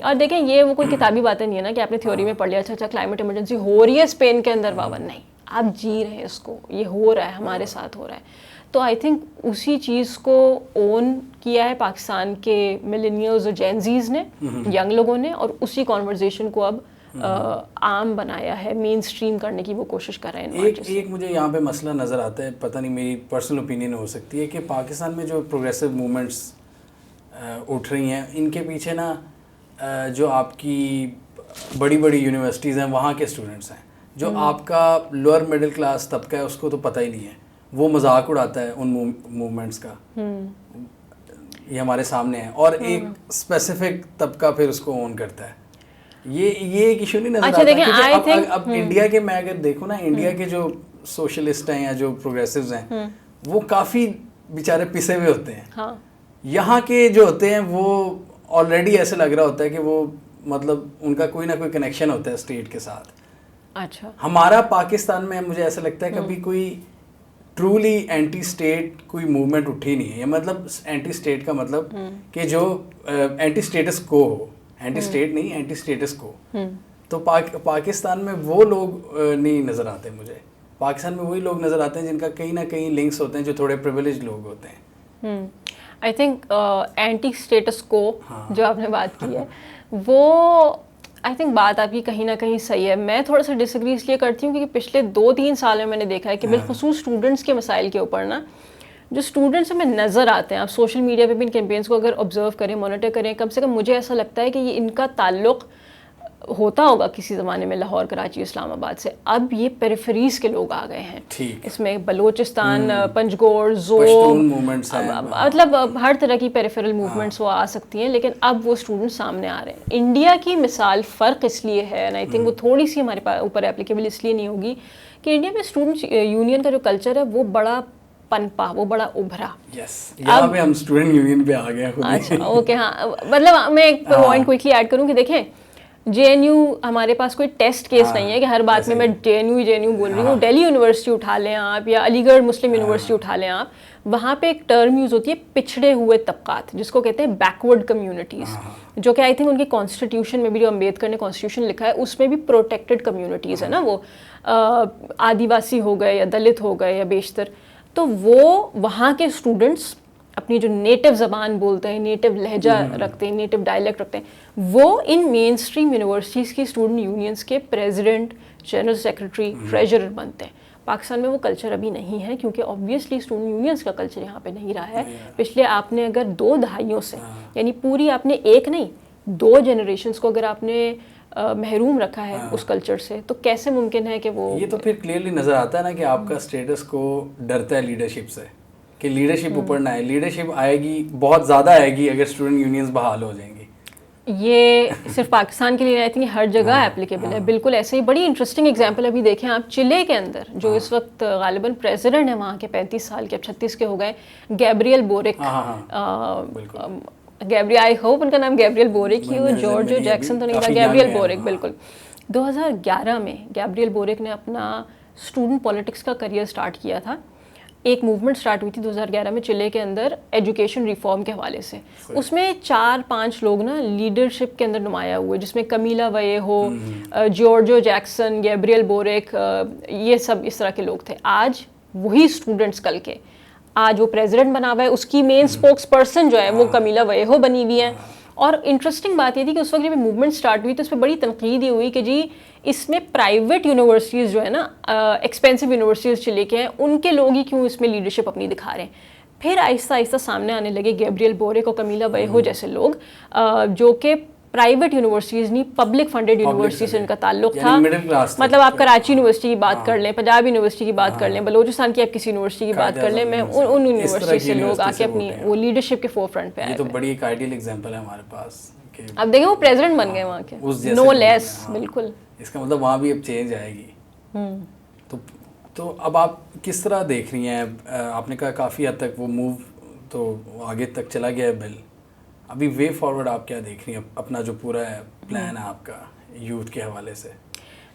اور دیکھیں یہ وہ کوئی کتابی باتیں نہیں ہے نا کہ آپ نے تھیوری میں پڑھ لیا اچھا کلائمیٹ ایمرجنسی ہو رہی ہے اسپین کے اندر, باون نہیں, آپ جی رہے ہیں اس کو, یہ ہو رہا ہے ہمارے ساتھ ہو رہا ہے. تو آئی تھنک اسی چیز کو اون کیا ہے پاکستان کے ملینیلز اور جینزیز نے, ینگ لوگوں نے, اور اسی کانورزیشن کو اب عام بنایا ہے, مین اسٹریم کرنے کی وہ کوشش کر رہے ہیں. ایک مجھے یہاں پہ مسئلہ نظر آتا ہے, پتہ نہیں میری پرسنل اوپینین ہو سکتی ہے, کہ پاکستان میں جو پروگریسو موومنٹس اٹھ رہی ہیں ان کے پیچھے نا جو آپ کی بڑی بڑی یونیورسٹیز ہیں وہاں کے اسٹوڈنٹس ہیں, جو آپ کا لوور مڈل کلاس طبقہ ہے اس کو تو پتہ ہی نہیں ہے, وہ مذاق اڑاتا ہے ان موومنٹس کا, یہ ہمارے سامنے ہے, اور ایک اسپیسیفک طبقہ پھر اس کو اون کرتا ہے. یہ ایک ایشو نہیں نظر آتا ہے. اب انڈیا کے میں اگر دیکھوں نا, انڈیا کے جو سوشلسٹ ہیں یا جو پروگریسوز ہیں وہ کافی بیچارے پسے ہوئے ہوتے ہیں. یہاں کے جو ہوتے ہیں وہ آلریڈی ایسے لگ رہا ہوتا ہے کہ وہ مطلب ان کا کوئی نہ کوئی کنیکشن ہوتا ہے اسٹیٹ کے ساتھ. اچھا, ہمارا پاکستان میں مجھے ایسا لگتا ہے کبھی کوئی ٹرولی اینٹی اسٹیٹ کوئی موومنٹ اٹھی نہیں ہے. مطلب اینٹی اسٹیٹ کا مطلب کہ جو اینٹی اسٹیٹس کو ہو, اینٹی اسٹیٹ نہیں, اینٹی اسٹیٹس کو. تو پاکستان میں وہ لوگ نہیں نظر آتے مجھے. پاکستان میں وہی لوگ نظر آتے ہیں جن کا کہیں نہ کہیں لنکس ہوتے ہیں, جو تھوڑے پریویلیج لوگ ہوتے ہیں. آئی تھنک اینٹی اسٹیٹس کو جو آپ نے بات کی ہے وہ آئی تھنک بات آپ کی کہیں نہ کہیں صحیح ہے. میں تھوڑا سا ڈس ایگری اس لیے کرتی ہوں کیونکہ پچھلے 2-3 سال میں نے دیکھا ہے کہ بالخصوص اسٹوڈنٹس کے مسائل کے اوپر نا جو اسٹوڈنٹس ہمیں نظر آتے ہیں, آپ سوشل میڈیا پہ بھی ان کیمپینس کو اگر آبزرو کریں, مانیٹر کریں, کم سے کم مجھے ایسا لگتا ہے کہ یہ ان کا تعلق ہوتا ہوگا کسی زمانے میں لاہور, کراچی, اسلام آباد سے. اب یہ پیریفریز کے لوگ آ گئے ہیں, اس میں بلوچستان, پنجگور, زوگ, مطلب ہر طرح کی پیریفرل موومنٹس وہ آ سکتی ہیں, لیکن اب وہ اسٹوڈنٹ سامنے آ رہے ہیں. انڈیا کی مثال فرق اس لیے ہے, اینڈ آئی تھنک وہ تھوڑی سی ہمارے اوپر اپلیکیبل اس لیے نہیں ہوگی کہ انڈیا میں اسٹوڈنٹ یونین کا جو کلچر ہے وہ بڑا پنپا, وہ بڑا ابھرا. یہاں پہ ہم اسٹوڈنٹ یونین پہ آ گئے. اچھا اوکے, ہاں مطلب میں ایک پوائنٹ کوئکلی ایڈ کروں کہ دیکھیں جے این یو ہمارے پاس کوئی ٹیسٹ کیس نہیں ہے کہ ہر بات میں جے این یو بول رہی ہوں. دہلی یونیورسٹی اٹھا لیں آپ, یا علی گڑھ مسلم یونیورسٹی اٹھا لیں آپ, وہاں پہ ایک ٹرم یوز ہوتی ہے پچھڑے ہوئے طبقات, جس کو کہتے ہیں بیکورڈ کمیونٹیز, جو کہ آئی تھنک ان کی کانسٹیٹیوشن میں بھی, جو امبیڈکر نے کانسٹیٹیوشن لکھا ہے اس میں بھی پروٹیکٹڈ کمیونٹیز ہے نا, وہ آدیواسی ہو گئے یا دلت ہو گئے یا بیشتر. تو وہ وہاں کے اسٹوڈنٹس اپنی جو نیٹو زبان بولتے ہیں, نیٹو لہجہ رکھتے ہیں, نیٹو ڈائلیکٹ رکھتے ہیں, وہ ان مین اسٹریم یونیورسٹیز کی اسٹوڈنٹ یونینس کے پریزیڈنٹ, جنرل سیکرٹری, ٹریجرر بنتے ہیں. پاکستان میں وہ کلچر ابھی نہیں ہے, کیونکہ آبویسلی اسٹوڈنٹ یونینس کا کلچر یہاں پہ نہیں رہا ہے. پچھلے آپ نے اگر 2 دہائیوں سے, یعنی پوری آپ نے ایک نہیں 2 جنریشنس کو اگر آپ نے محروم رکھا ہے اس کلچر سے, تو کیسے ممکن ہے کہ وہ, یہ تو پھر کلیئرلی نظر آتا ہے نا کہ آپ کا اسٹیٹس کو ڈرتا ہے لیڈرشپ سے, کہ لیڈرشپ اوپر نہ آئے. لیڈرشپ آئے گی, بہت زیادہ آئے گی اگر اسٹوڈنٹ یونینز بحال ہو جائیں گی. یہ صرف پاکستان کے لیے آئی تھنک ہر جگہ اپلیکیبل ہے. بالکل ایسے ہی بڑی انٹرسٹنگ ایگزامپل ابھی دیکھیں آپ, چلے کے اندر جو اس وقت غالباً پریزیڈنٹ ہیں وہاں کے, 35 سال کے, اب 36 کے ہو گئے, گیبریل بورک. آئی ہوپ ان کا نام گیبریل بورک ہی ہو, جارجو جیکسن تو نہیں تھا, گیبریل بورک. بالکل 2011 میں گیبریل بورک نے اپنا اسٹوڈنٹ پالیٹکس کا کریئر اسٹارٹ کیا تھا. ایک موومنٹ اسٹارٹ ہوئی تھی 2011 میں چلے کے اندر ایجوکیشن ریفارم کے حوالے سے. اس میں 4-5 لوگ نا لیڈرشپ کے اندر نمایاں ہوئے, جس میں کمیلا ویہو, جارجو جیکسن, گیبریل بورک, یہ سب اس طرح کے لوگ تھے. آج وہی اسٹوڈنٹس کل کے آج وہ پریزیڈنٹ بنا ہوا ہے, اس کی مین اسپوکس پرسن جو ہے وہ کمیلا ویہو بنی ہوئی ہیں. اور انٹرسٹنگ بات یہ تھی کہ اس وقت جب موومنٹ اسٹارٹ ہوئی تو اس پہ بڑی تنقید یہ ہوئی کہ جی اس میں پرائیویٹ یونیورسٹیز جو ہے نا, ایکسپینسو یونیورسٹیز چلے کے ہیں, ان کے لوگ ہی کیوں اس میں لیڈرشپ اپنی دکھا رہے ہیں. پھر آہستہ آہستہ سامنے آنے لگے گیبریل بورک اور کمیلا ویہو جیسے لوگ, جو کہ پرائیویٹ یونیورسٹیز نہیں پبلک فنڈیڈ یونیورسٹی سے ان کا تعلق تھا. مطلب آپ کراچی یونیورسٹی کی بات کر لیں, پنجاب یونیورسٹی کی بات کر لیں, بلوچستان کی آپ کسی یونیورسٹی کی بات کر لیں, میں ان یونیورسٹی سے لوگ آ کے اپنی وہ لیڈرشپ کے فور فرنٹ پہ آئے. یہ تو بڑی ایک آئیڈیل ایگزامپل ہے ہمارے پاس. اب دیکھیں وہ پریزیڈنٹ بن گئے وہاں کے, نو لیس. بالکل, اس کا مطلب وہاں بھی اب چینج آئے گی. تو اب آپ کس طرح دیکھ رہی ہیں؟ آپ نے کہا کافی حد تک وہ موو تو آگے تک چلا گیا ہے بل, ابھی وے فارورڈ آپ کیا دیکھ رہی ہیں اپنا جو پورا پلان ہے آپ کا یوتھ کے حوالے سے؟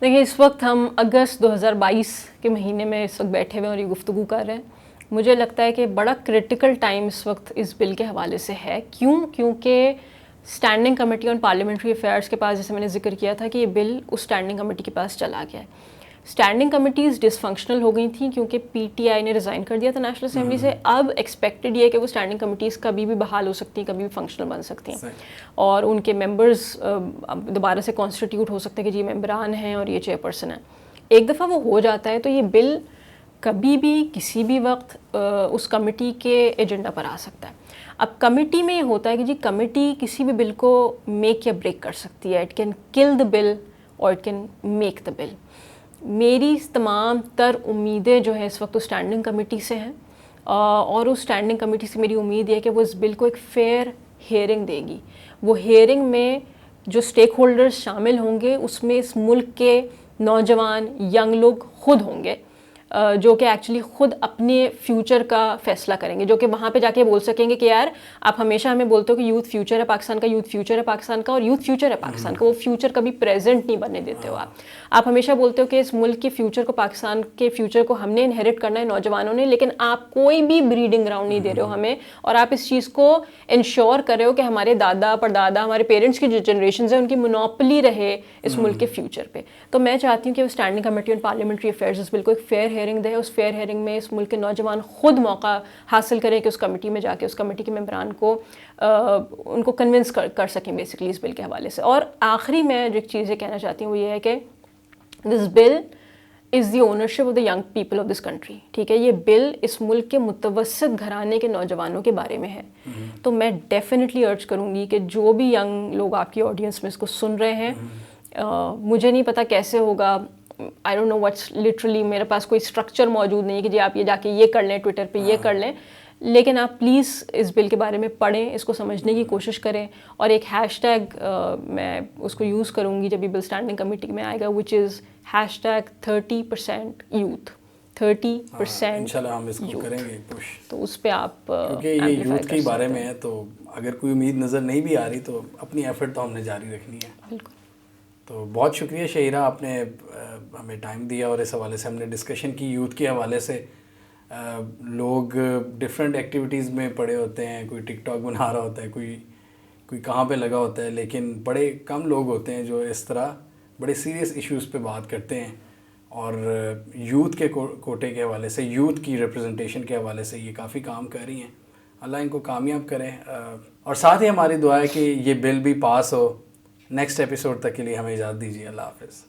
دیکھیے اس وقت ہم اگست 2022 کے مہینے میں اس وقت بیٹھے ہوئے اور یہ گفتگو کر رہے ہیں. مجھے لگتا ہے کہ بڑا کرٹیکل ٹائم اس وقت اس بل کے حوالے سے ہے. کیونکہ standing committee on parliamentary affairs کے پاس, جیسے میں نے ذکر کیا تھا کہ یہ بل اس اسٹینڈنگ کمیٹی کے پاس چلا گیا ہے. اسٹینڈنگ کمیٹیز ڈس فنکشنل ہو گئی تھیں کیونکہ پی ٹی آئی نے ریزائن کر دیا تھا نیشنل اسمبلی سے. اب ایکسپیکٹڈ یہ ہے کہ وہ اسٹینڈنگ کمیٹیز کبھی بھی بحال ہو سکتی ہیں, کبھی بھی فنکشنل بن سکتی ہیں, اور ان کے ممبرز دوبارہ سے کانسٹیٹیوٹ ہو سکتے ہیں کہ جی ممبران ہیں اور یہ چیئر پرسن ہیں. ایک دفعہ وہ ہو جاتا ہے تو یہ بل کبھی بھی کسی بھی وقت اس کمیٹی کے ایجنڈا پر آ سکتا ہے. اب کمیٹی میں یہ ہوتا ہے کہ جی کمیٹی کسی بھی بل کو میک یا بریک کر سکتی ہے. اٹ کین کل دا بل اور اٹ کین میک دا بل. میری تمام تر امیدیں جو ہیں اس وقت اسٹینڈنگ کمیٹی سے ہیں, اور اس اسٹینڈنگ کمیٹی سے میری امید یہ ہے کہ وہ اس بل کو ایک فیئر ہیئرنگ دے گی. وہ ہیئرنگ میں جو اسٹیک ہولڈرز شامل ہوں گے اس میں اس ملک کے نوجوان ینگ لوگ خود ہوں گے, جو کہ ایکچولی خود اپنے فیوچر کا فیصلہ کریں گے, جو کہ وہاں پہ جا کے بول سکیں گے کہ یار آپ ہمیشہ ہمیں بولتے ہو کہ یوتھ فیوچر ہے پاکستان کا, یوتھ فیوچر ہے پاکستان کا, اور یوتھ فیوچر ہے پاکستان کا. وہ فیوچر کبھی پریزنٹ نہیں بننے دیتے ہو آپ ہمیشہ بولتے ہو کہ اس ملک کے فیوچر کو, پاکستان کے فیوچر کو ہم نے انہیرٹ کرنا ہے نوجوانوں نے, لیکن آپ کوئی بھی بریڈنگ گراؤنڈ نہیں دے رہے ہو ہمیں, اور آپ اس چیز کو انشور کر رہے ہو کہ ہمارے دادا پردادا ہمارے پیرنٹس کی جو جنریشنز ہیں ان کی مونوپلی رہے اس ملک کے فیوچر پہ. تو میں چاہتی ہوں کہ وہ standing committee on parliamentary affairs اس بل کو ایک فیئر ہیئرنگ دے. اس فیئر ہیئرنگ میں اس ملک کے نوجوان خود موقع حاصل کریں کہ اس کمیٹی میں جا کے اس کمیٹی کے ممبران کو ان کو کنونس کر سکیں بیسکلی اس بل کے حوالے سے. اور آخری میں جو ایک چیز یہ کہنا چاہتی ہوں وہ یہ ہے کہ this bill is the ownership of the young people of this country. ٹھیک ہے, یہ بل اس ملک کے متوسط گھرانے کے نوجوانوں کے بارے میں ہے. تو میں ڈیفینیٹلی ارج کروں گی کہ جو بھی ینگ لوگ آپ کی آڈینس میں اس کو سن رہے ہیں, مجھے نہیں پتا کیسے ہوگا, I don't know what's literally, میرے پاس کوئی اسٹرکچر موجود نہیں ہے کہ جی آپ یہ جا کے یہ کر لیں, ٹویٹر پہ یہ کر لیں, لیکن آپ پلیز اس بل کے بارے میں پڑھیں, اس کو سمجھنے کی کوشش کریں. اور ایک ہیش ٹیگ میں اس کو یوز کروں گی جب یہ بل اسٹینڈنگ کمیٹی میں آئے گا, وچ از #30% یوتھ. 30% انشاءاللہ ہم اس کو کریں گے پش. تو اس پہ آپ کیونکہ یہ یوتھ کے بارے میں ہے, تو اگر کوئی امید نظر نہیں بھی آ رہی تو اپنی ایفرٹ تو ہم نے جاری رکھنی ہے. بالکل. تو بہت شکریہ شہیرہ, آپ نے ہمیں ٹائم دیا, اور اس حوالے سے ہم نے ڈسکشن کی. یوتھ کے حوالے سے لوگ ڈفرینٹ ایکٹیویٹیز میں پڑے ہوتے ہیں, کوئی ٹک ٹاک بنا رہا ہوتا ہے, کوئی کہاں پہ لگا ہوتا ہے, لیکن بڑے کم لوگ ہوتے ہیں جو اس طرح بڑے سیریس ایشوز پہ بات کرتے ہیں. اور یوتھ کے کوٹے کے حوالے سے, یوتھ کی ریپرزنٹیشن کے حوالے سے یہ کافی کام کر رہی ہیں. اللہ ان کو کامیاب کرے, اور ساتھ ہی ہماری دعا ہے کہ یہ بل بھی پاس ہو. نیکسٹ ایپیسوڈ تک کے لیے ہمیں اجازت دیجیے. اللہ حافظ.